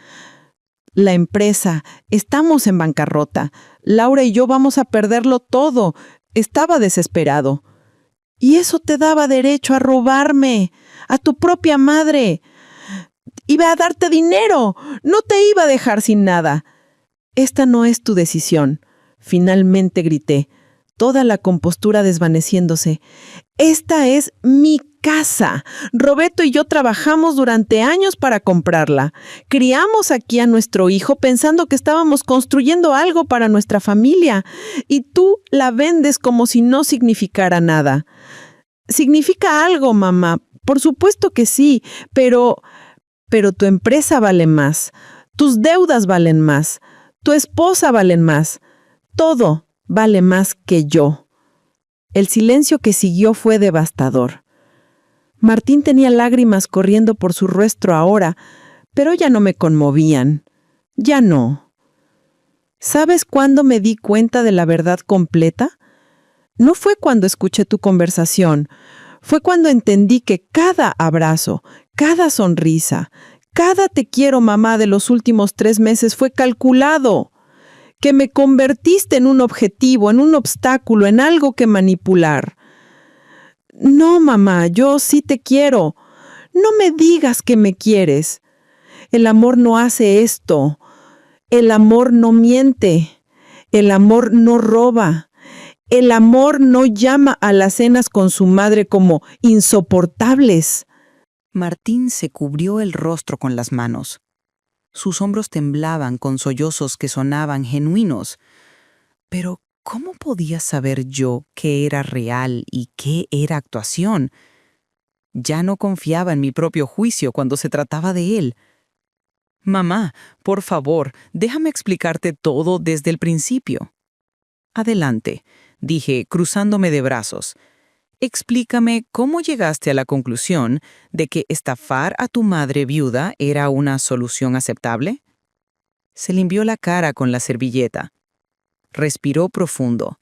La empresa, estamos en bancarrota. Laura y yo vamos a perderlo todo. Estaba desesperado. Y eso te daba derecho a robarme, a tu propia madre. Iba a darte dinero, no te iba a dejar sin nada. Esta no es tu decisión, finalmente grité, toda la compostura desvaneciéndose. Esta es mi casa. Roberto y yo trabajamos durante años para comprarla. Criamos aquí a nuestro hijo pensando que estábamos construyendo algo para nuestra familia. Y tú la vendes como si no significara nada. Significa algo, mamá. Por supuesto que sí, pero tu empresa vale más. Tus deudas valen más. Tu esposa vale más. Todo vale más que yo. El silencio que siguió fue devastador. Martín tenía lágrimas corriendo por su rostro ahora, pero ya no me conmovían. Ya no. ¿Sabes cuándo me di cuenta de la verdad completa? No fue cuando escuché tu conversación, fue cuando entendí que cada abrazo, cada sonrisa, cada te quiero mamá de los últimos 3 meses fue calculado. Que me convertiste en un objetivo, en un obstáculo, en algo que manipular. No, mamá, yo sí te quiero. No me digas que me quieres. El amor no hace esto. El amor no miente. El amor no roba. El amor no llama a las cenas con su madre como insoportables. Martín se cubrió el rostro con las manos. Sus hombros temblaban con sollozos que sonaban genuinos. Pero, ¿cómo podía saber yo qué era real y qué era actuación? Ya no confiaba en mi propio juicio cuando se trataba de él. Mamá, por favor, déjame explicarte todo desde el principio. Adelante, dije, cruzándome de brazos. Explícame cómo llegaste a la conclusión de que estafar a tu madre viuda era una solución aceptable. Se limpió la cara con la servilleta. Respiró profundo.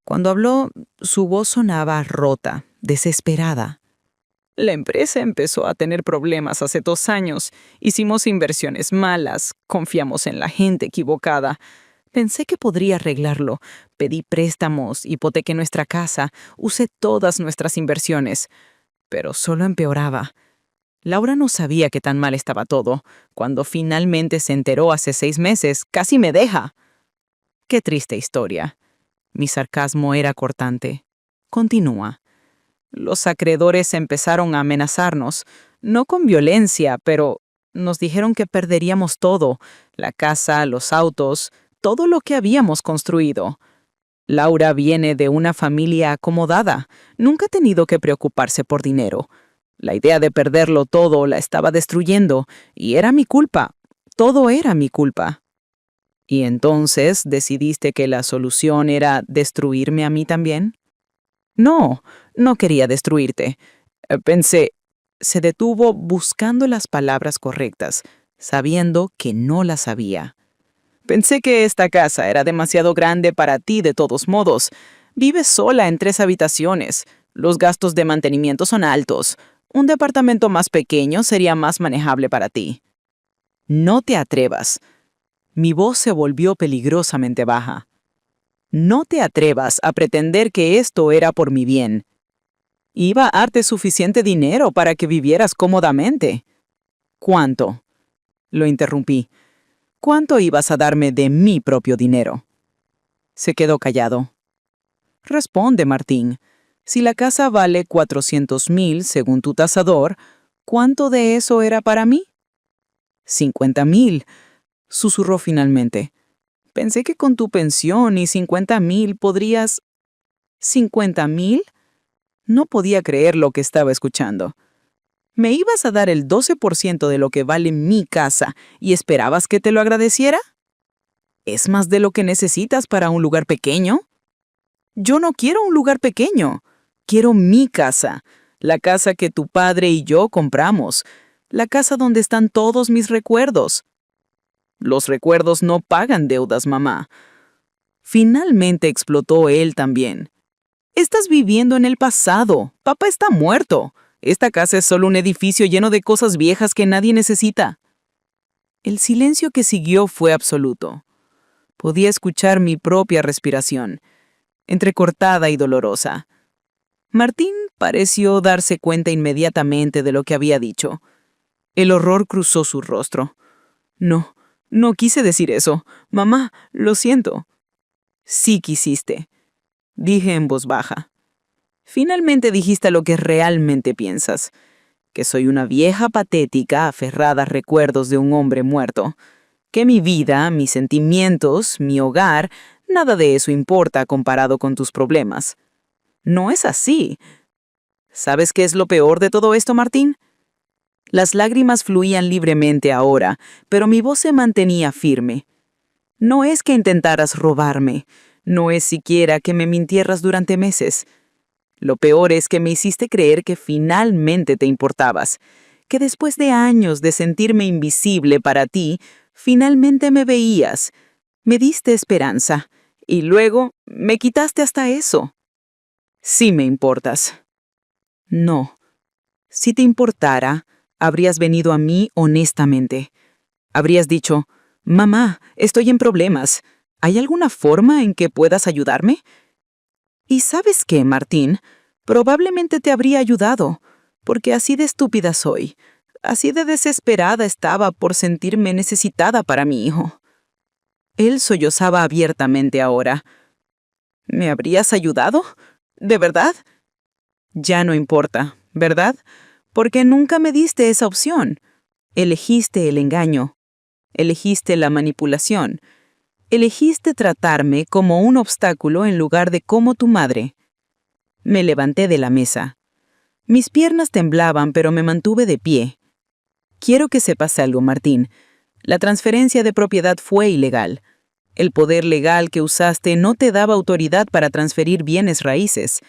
Cuando habló, su voz sonaba rota, desesperada. La empresa empezó a tener problemas hace 2 años. Hicimos inversiones malas, confiamos en la gente equivocada. Pensé que podría arreglarlo. Pedí préstamos, hipotequé nuestra casa, usé todas nuestras inversiones. Pero solo empeoraba. Laura no sabía qué tan mal estaba todo. Cuando finalmente se enteró hace 6 meses, casi me deja. Qué triste historia. Mi sarcasmo era cortante. Continúa. Los acreedores empezaron a amenazarnos, no con violencia, pero nos dijeron que perderíamos todo, la casa, los autos, todo lo que habíamos construido. Laura viene de una familia acomodada, nunca ha tenido que preocuparse por dinero. La idea de perderlo todo la estaba destruyendo, y era mi culpa, todo era mi culpa. ¿Y entonces decidiste que la solución era destruirme a mí también? No, no quería destruirte. Pensé, se detuvo buscando las palabras correctas, sabiendo que no las sabía. Pensé que esta casa era demasiado grande para ti de todos modos. Vives sola en 3 habitaciones. Los gastos de mantenimiento son altos. Un departamento más pequeño sería más manejable para ti. No te atrevas. Mi voz se volvió peligrosamente baja. No te atrevas a pretender que esto era por mi bien. Iba a darte suficiente dinero para que vivieras cómodamente. ¿Cuánto? Lo interrumpí. ¿Cuánto ibas a darme de mi propio dinero? Se quedó callado. Responde, Martín. Si la casa vale 400,000 según tu tasador, ¿cuánto de eso era para mí? 50,000, susurró finalmente. Pensé que con tu pensión y 50,000 podrías... ¿50,000? No podía creer lo que estaba escuchando. ¿Me ibas a dar el 12% de lo que vale mi casa y esperabas que te lo agradeciera? ¿Es más de lo que necesitas para un lugar pequeño? Yo no quiero un lugar pequeño. Quiero mi casa, la casa que tu padre y yo compramos, la casa donde están todos mis recuerdos. Los recuerdos no pagan deudas, mamá. Finalmente explotó él también. Estás viviendo en el pasado. Papá está muerto. Esta casa es solo un edificio lleno de cosas viejas que nadie necesita. El silencio que siguió fue absoluto. Podía escuchar mi propia respiración, entrecortada y dolorosa. Martín pareció darse cuenta inmediatamente de lo que había dicho. El horror cruzó su rostro. No quise decir eso. Mamá, lo siento. Sí quisiste, dije en voz baja. Finalmente dijiste lo que realmente piensas, que soy una vieja patética aferrada a recuerdos de un hombre muerto, que mi vida, mis sentimientos, mi hogar, nada de eso importa comparado con tus problemas. No es así. ¿Sabes qué es lo peor de todo esto, Martín? Las lágrimas fluían libremente ahora, pero mi voz se mantenía firme. No es que intentaras robarme, no es siquiera que me mintieras durante meses. Lo peor es que me hiciste creer que finalmente te importabas, que después de años de sentirme invisible para ti, finalmente me veías, me diste esperanza, y luego me quitaste hasta eso. Sí me importas. No. Si te importara, habrías venido a mí honestamente. Habrías dicho, mamá, estoy en problemas. ¿Hay alguna forma en que puedas ayudarme? ¿Y sabes qué, Martín? Probablemente te habría ayudado, porque así de estúpida soy, así de desesperada estaba por sentirme necesitada para mi hijo. Él sollozaba abiertamente ahora. ¿Me habrías ayudado? ¿De verdad? Ya no importa, ¿verdad? Porque nunca me diste esa opción. Elegiste el engaño. Elegiste la manipulación. Elegiste tratarme como un obstáculo en lugar de como tu madre. Me levanté de la mesa. Mis piernas temblaban, pero me mantuve de pie. Quiero que sepas algo, Martín. La transferencia de propiedad fue ilegal. El poder legal que usaste no te daba autoridad para transferir bienes raíces.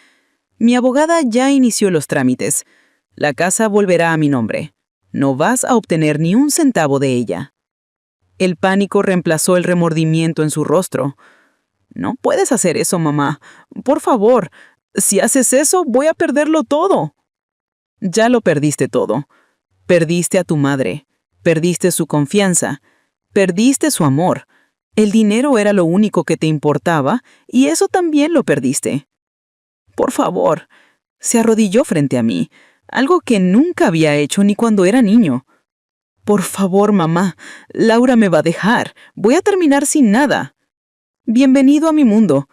Mi abogada ya inició los trámites. La casa volverá a mi nombre. No vas a obtener ni un centavo de ella. El pánico reemplazó el remordimiento en su rostro. No puedes hacer eso, mamá. Por favor, si haces eso, voy a perderlo todo. Ya lo perdiste todo. Perdiste a tu madre. Perdiste su confianza. Perdiste su amor. El dinero era lo único que te importaba y eso también lo perdiste. Por favor. Se arrodilló frente a mí, algo que nunca había hecho ni cuando era niño. Por favor, mamá, Laura me va a dejar. Voy a terminar sin nada. Bienvenido a mi mundo.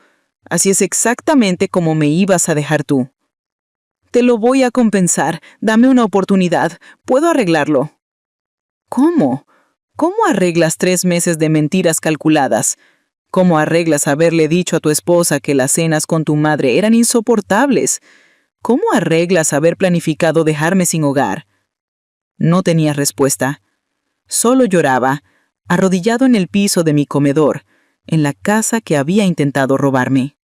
Así es exactamente como me ibas a dejar tú. Te lo voy a compensar. Dame una oportunidad. Puedo arreglarlo. ¿Cómo? ¿Cómo arreglas 3 meses de mentiras calculadas? ¿Cómo arreglas haberle dicho a tu esposa que las cenas con tu madre eran insoportables? ¿Cómo arreglas haber planificado dejarme sin hogar? No tenía respuesta. Solo lloraba, arrodillado en el piso de mi comedor, en la casa que había intentado robarme.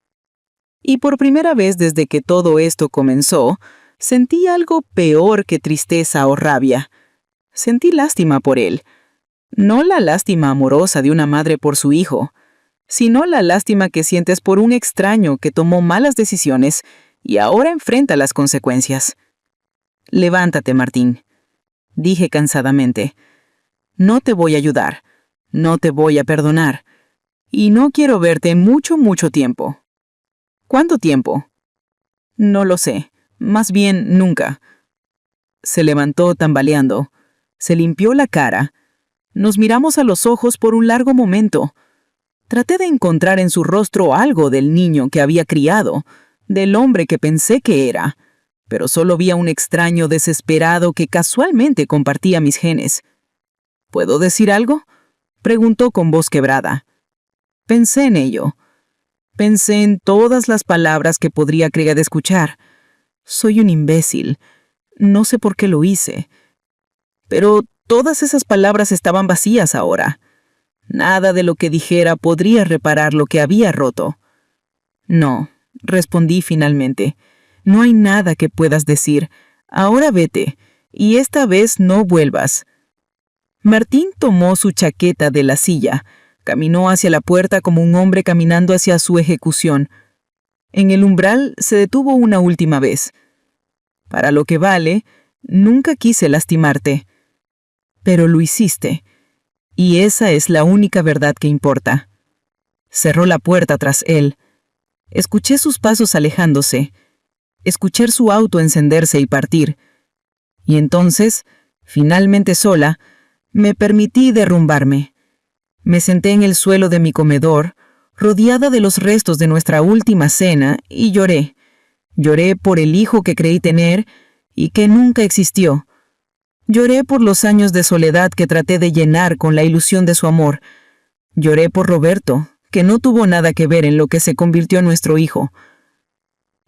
Y por primera vez desde que todo esto comenzó, sentí algo peor que tristeza o rabia. Sentí lástima por él. No la lástima amorosa de una madre por su hijo, sino la lástima que sientes por un extraño que tomó malas decisiones y ahora enfrenta las consecuencias. Levántate, Martín, dije cansadamente. No te voy a ayudar, no te voy a perdonar, y no quiero verte mucho tiempo. ¿Cuánto tiempo? No lo sé, más bien nunca. Se levantó tambaleando, se limpió la cara. Nos miramos a los ojos por un largo momento. Traté de encontrar en su rostro algo del niño que había criado, del hombre que pensé que era, pero solo vi a un extraño desesperado que casualmente compartía mis genes. ¿Puedo decir algo?, preguntó con voz quebrada. Pensé en ello. Pensé en todas las palabras que podría creer de escuchar. Soy un imbécil. No sé por qué lo hice. Pero todas esas palabras estaban vacías ahora. Nada de lo que dijera podría reparar lo que había roto. No, respondí finalmente. No hay nada que puedas decir. Ahora vete, y esta vez no vuelvas. Martín tomó su chaqueta de la silla, caminó hacia la puerta como un hombre caminando hacia su ejecución. En el umbral se detuvo una última vez. Para lo que vale, nunca quise lastimarte. Pero lo hiciste, y esa es la única verdad que importa. Cerró la puerta tras él. Escuché sus pasos alejándose. Escuché su auto encenderse y partir. Y entonces, finalmente sola, me permití derrumbarme. Me senté en el suelo de mi comedor, rodeada de los restos de nuestra última cena, y lloré. Lloré por el hijo que creí tener y que nunca existió. Lloré por los años de soledad que traté de llenar con la ilusión de su amor. Lloré por Roberto, que no tuvo nada que ver en lo que se convirtió en nuestro hijo.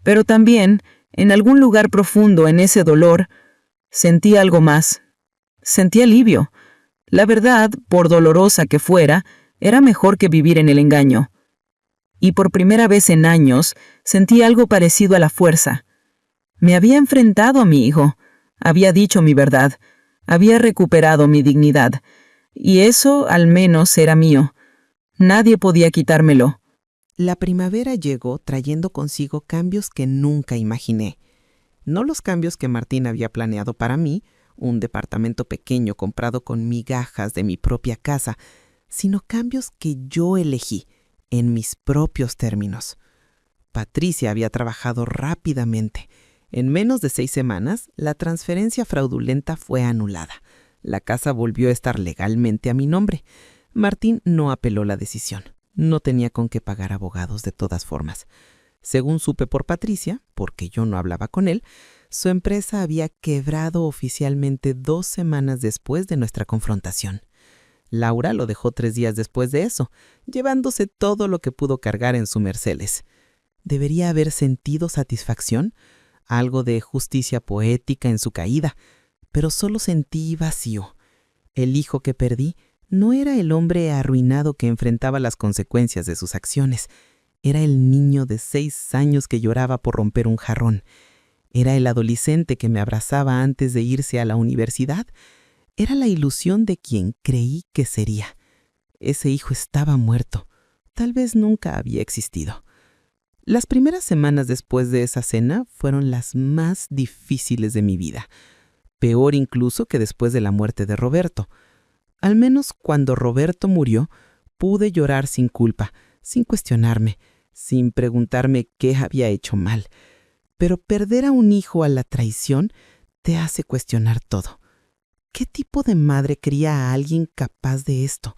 Pero también, en algún lugar profundo en ese dolor, sentí algo más. Sentí alivio. La verdad, por dolorosa que fuera, era mejor que vivir en el engaño. Y por primera vez en años, sentí algo parecido a la fuerza. Me había enfrentado a mi hijo, había dicho mi verdad, había recuperado mi dignidad, y eso al menos era mío. Nadie podía quitármelo. La primavera llegó trayendo consigo cambios que nunca imaginé. No los cambios que Martín había planeado para mí, un departamento pequeño comprado con migajas de mi propia casa, sino cambios que yo elegí, en mis propios términos. Patricia había trabajado rápidamente. En menos de 6 semanas, la transferencia fraudulenta fue anulada. La casa volvió a estar legalmente a mi nombre. Martín no apeló la decisión. No tenía con qué pagar abogados de todas formas. Según supe por Patricia, porque yo no hablaba con él, su empresa había quebrado oficialmente 2 semanas después de nuestra confrontación. Laura lo dejó 3 días después de eso, llevándose todo lo que pudo cargar en su Mercedes. ¿Debería haber sentido satisfacción? Algo de justicia poética en su caída, pero solo sentí vacío. El hijo que perdí no era el hombre arruinado que enfrentaba las consecuencias de sus acciones. Era el niño de 6 años que lloraba por romper un jarrón. Era el adolescente que me abrazaba antes de irse a la universidad. Era la ilusión de quien creí que sería. Ese hijo estaba muerto. Tal vez nunca había existido. Las primeras semanas después de esa cena fueron las más difíciles de mi vida. Peor incluso que después de la muerte de Roberto. Al menos cuando Roberto murió, pude llorar sin culpa, sin cuestionarme, sin preguntarme qué había hecho mal. Pero perder a un hijo a la traición te hace cuestionar todo. ¿Qué tipo de madre cría a alguien capaz de esto?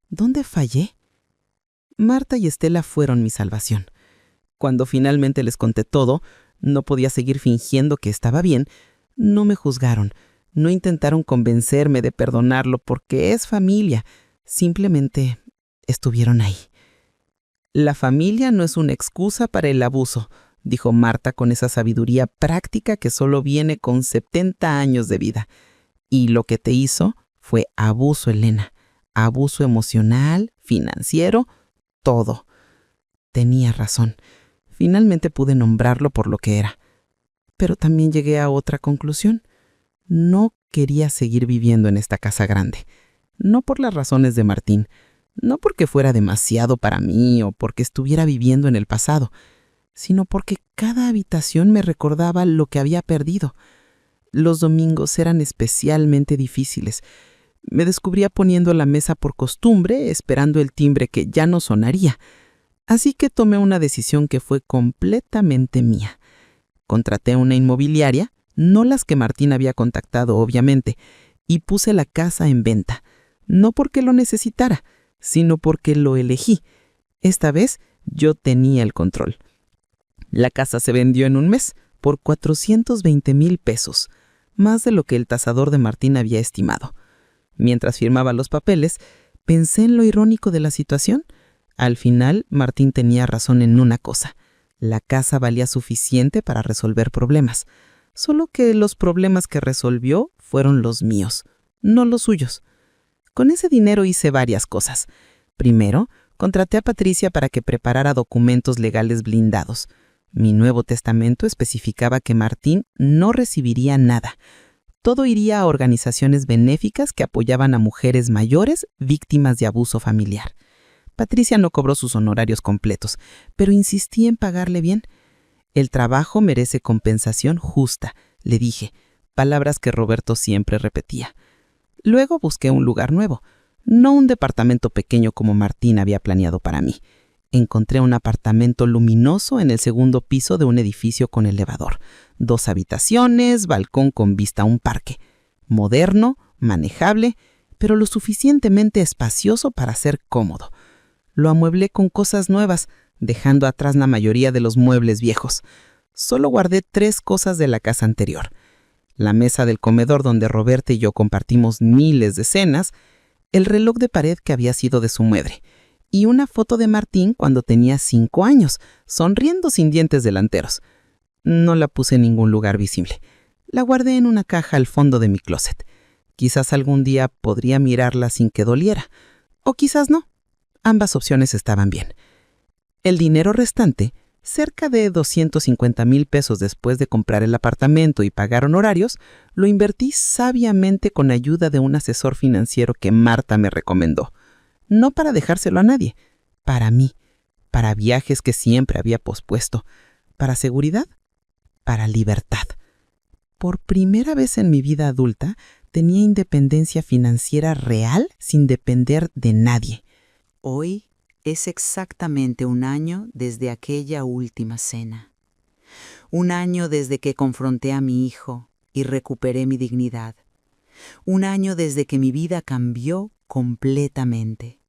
¿Dónde fallé? Marta y Estela fueron mi salvación. Cuando finalmente les conté todo, No podía seguir fingiendo que estaba bien. No me juzgaron. No intentaron convencerme de perdonarlo porque es familia. Simplemente estuvieron ahí. La familia no es una excusa para el abuso, dijo Marta con esa sabiduría práctica que solo viene con 70 años de vida. Y lo que te hizo fue abuso, Elena. Abuso emocional, financiero, todo. Tenía razón. Finalmente pude nombrarlo por lo que era. Pero también llegué a otra conclusión. No quería seguir viviendo en esta casa grande. No por las razones de Martín, no porque fuera demasiado para mí o porque estuviera viviendo en el pasado, sino porque cada habitación me recordaba lo que había perdido. Los domingos eran especialmente difíciles. Me descubría poniendo la mesa por costumbre, esperando el timbre que ya no sonaría. Así que tomé una decisión que fue completamente mía. Contraté una inmobiliaria, no las que Martín había contactado, obviamente, y puse la casa en venta. No porque lo necesitara, sino porque lo elegí. Esta vez yo tenía el control. La casa se vendió en un mes por 420,000 pesos, más de lo que el tasador de Martín había estimado. Mientras firmaba los papeles, pensé en lo irónico de la situación. Al final, Martín tenía razón en una cosa. La casa valía suficiente para resolver problemas, solo que los problemas que resolvió fueron los míos, no los suyos. Con ese dinero hice varias cosas. Primero, contraté a Patricia para que preparara documentos legales blindados. Mi Nuevo Testamento especificaba que Martín no recibiría nada. Todo iría a organizaciones benéficas que apoyaban a mujeres mayores víctimas de abuso familiar. Patricia no cobró sus honorarios completos, pero insistí en pagarle bien. El trabajo merece compensación justa, le dije, palabras que Roberto siempre repetía. Luego busqué un lugar nuevo, no un departamento pequeño como Martín había planeado para mí. Encontré un apartamento luminoso en el segundo piso de un edificio con elevador. 2 habitaciones, balcón con vista a un parque. Moderno, manejable, pero lo suficientemente espacioso para ser cómodo. Lo amueblé con cosas nuevas, dejando atrás la mayoría de los muebles viejos. Solo guardé 3 cosas de la casa anterior. La mesa del comedor donde Roberto y yo compartimos miles de cenas, el reloj de pared que había sido de su madre, y una foto de Martín cuando tenía 5 años, sonriendo sin dientes delanteros. No la puse en ningún lugar visible. La guardé en una caja al fondo de mi closet. Quizás algún día podría mirarla sin que doliera, o quizás no. Ambas opciones estaban bien. El dinero restante, cerca de 250,000 pesos después de comprar el apartamento y pagar honorarios, lo invertí sabiamente con ayuda de un asesor financiero que Marta me recomendó. No para dejárselo a nadie, para mí, para viajes que siempre había pospuesto, para seguridad, para libertad. Por primera vez en mi vida adulta, tenía independencia financiera real sin depender de nadie. Hoy es exactamente 1 año desde aquella última cena. 1 año desde que confronté a mi hijo y recuperé mi dignidad. 1 año desde que mi vida cambió completamente.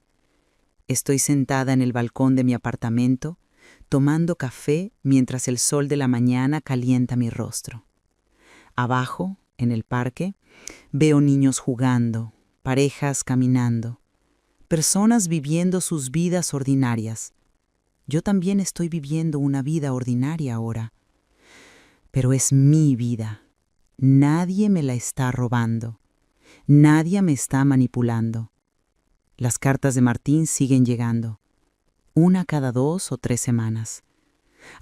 Estoy sentada en el balcón de mi apartamento, tomando café mientras el sol de la mañana calienta mi rostro. Abajo, en el parque, veo niños jugando, parejas caminando, personas viviendo sus vidas ordinarias. Yo también estoy viviendo una vida ordinaria ahora. Pero es mi vida. Nadie me la está robando. Nadie me está manipulando. Las cartas de Martín siguen llegando, 1 cada 2 o 3 semanas.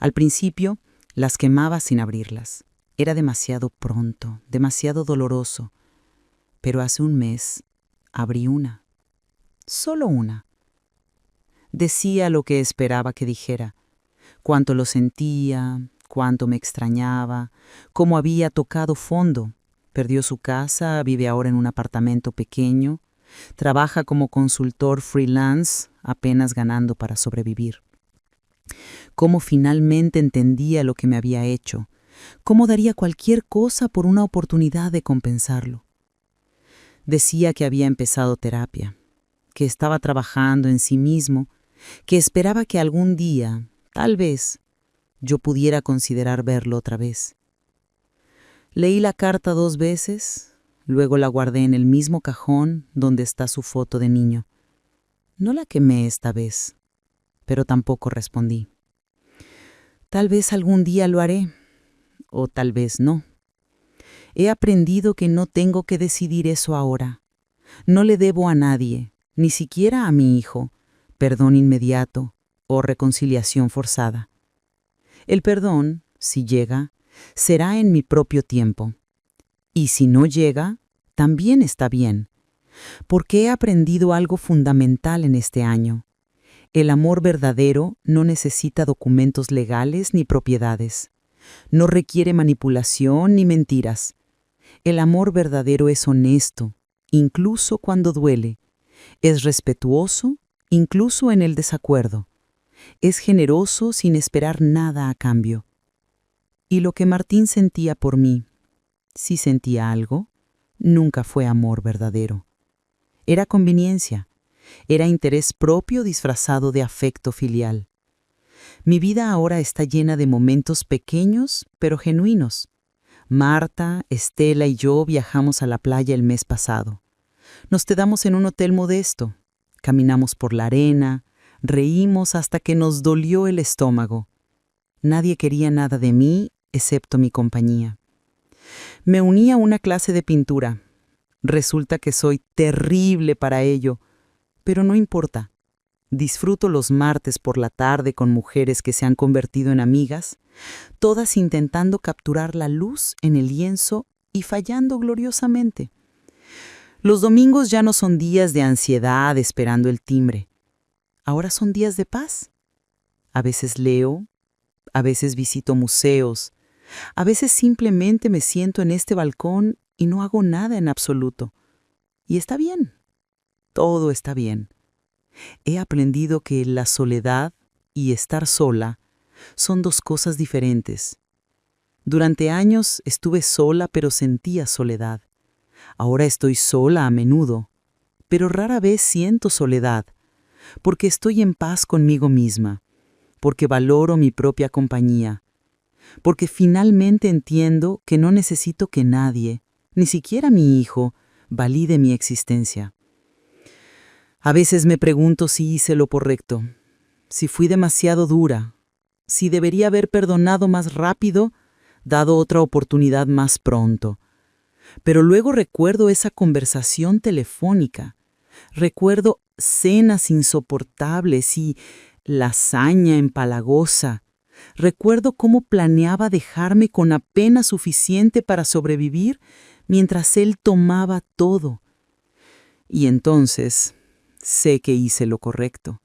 Al principio, las quemaba sin abrirlas. Era demasiado pronto, demasiado doloroso. Pero hace 1 mes, abrí una. Solo una. Decía lo que esperaba que dijera, cuánto lo sentía, cuánto me extrañaba, cómo había tocado fondo. Perdió su casa, vive ahora en un apartamento pequeño, trabaja como consultor freelance, apenas ganando para sobrevivir. Cómo finalmente entendía lo que me había hecho, cómo daría cualquier cosa por una oportunidad de compensarlo. Decía que había empezado terapia, que estaba trabajando en sí mismo, que esperaba que algún día, tal vez, yo pudiera considerar verlo otra vez. Leí la carta 2 veces, luego la guardé en el mismo cajón donde está su foto de niño. No la quemé esta vez, pero tampoco respondí. Tal vez algún día lo haré, o tal vez no. He aprendido que no tengo que decidir eso ahora. No le debo a nadie, ni siquiera a mi hijo, perdón inmediato o reconciliación forzada. El perdón, si llega, será en mi propio tiempo. Y si no llega, también está bien, porque he aprendido algo fundamental en este año. El amor verdadero no necesita documentos legales ni propiedades. No requiere manipulación ni mentiras. El amor verdadero es honesto, incluso cuando duele. Es respetuoso, incluso en el desacuerdo. Es generoso sin esperar nada a cambio. Y lo que Martín sentía por mí, si sentía algo, nunca fue amor verdadero. Era conveniencia, era interés propio disfrazado de afecto filial. Mi vida ahora está llena de momentos pequeños, pero genuinos. Marta, Estela y yo viajamos a la playa el mes pasado. Nos quedamos en un hotel modesto, caminamos por la arena, reímos hasta que nos dolió el estómago. Nadie quería nada de mí, excepto mi compañía. Me uní a una clase de pintura. Resulta que soy terrible para ello, pero no importa. Disfruto los martes por la tarde con mujeres que se han convertido en amigas, todas intentando capturar la luz en el lienzo y fallando gloriosamente. Los domingos ya no son días de ansiedad esperando el timbre. Ahora son días de paz. A veces leo, a veces visito museos, a veces simplemente me siento en este balcón y no hago nada en absoluto. Y está bien, todo está bien. He aprendido que la soledad y estar sola son 2 cosas diferentes. Durante años estuve sola pero sentía soledad. Ahora estoy sola a menudo, pero rara vez siento soledad, porque estoy en paz conmigo misma, porque valoro mi propia compañía, porque finalmente entiendo que no necesito que nadie, ni siquiera mi hijo, valide mi existencia. A veces me pregunto si hice lo correcto, si fui demasiado dura, si debería haber perdonado más rápido, dado otra oportunidad más pronto. Pero luego recuerdo esa conversación telefónica, recuerdo cenas insoportables y lasaña empalagosa. Recuerdo cómo planeaba dejarme con apenas suficiente para sobrevivir mientras él tomaba todo. Y entonces sé que hice lo correcto,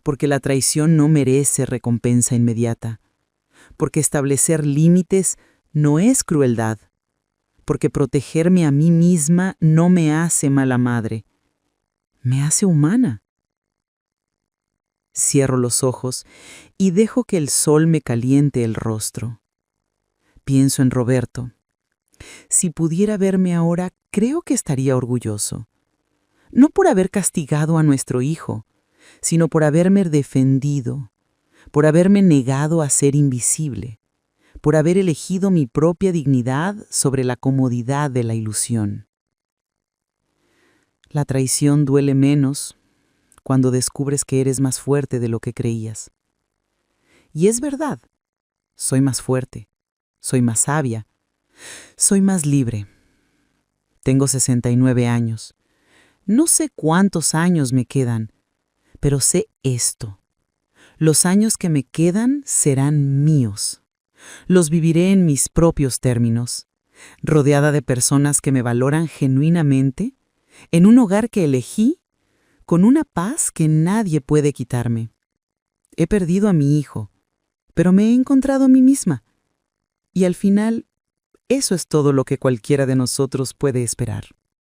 porque la traición no merece recompensa inmediata, porque establecer límites no es crueldad, porque protegerme a mí misma no me hace mala madre, me hace humana. Cierro los ojos y dejo que el sol me caliente el rostro. Pienso en Roberto. Si pudiera verme ahora, creo que estaría orgulloso. No por haber castigado a nuestro hijo, sino por haberme defendido, por haberme negado a ser invisible, por haber elegido mi propia dignidad sobre la comodidad de la ilusión. La traición duele menos cuando descubres que eres más fuerte de lo que creías. Y es verdad, soy más fuerte, soy más sabia, soy más libre. Tengo 69 años. No sé cuántos años me quedan, pero sé esto. Los años que me quedan serán míos. Los viviré en mis propios términos, rodeada de personas que me valoran genuinamente, en un hogar que elegí, con una paz que nadie puede quitarme. He perdido a mi hijo, pero me he encontrado a mí misma. Y al final, eso es todo lo que cualquiera de nosotros puede esperar.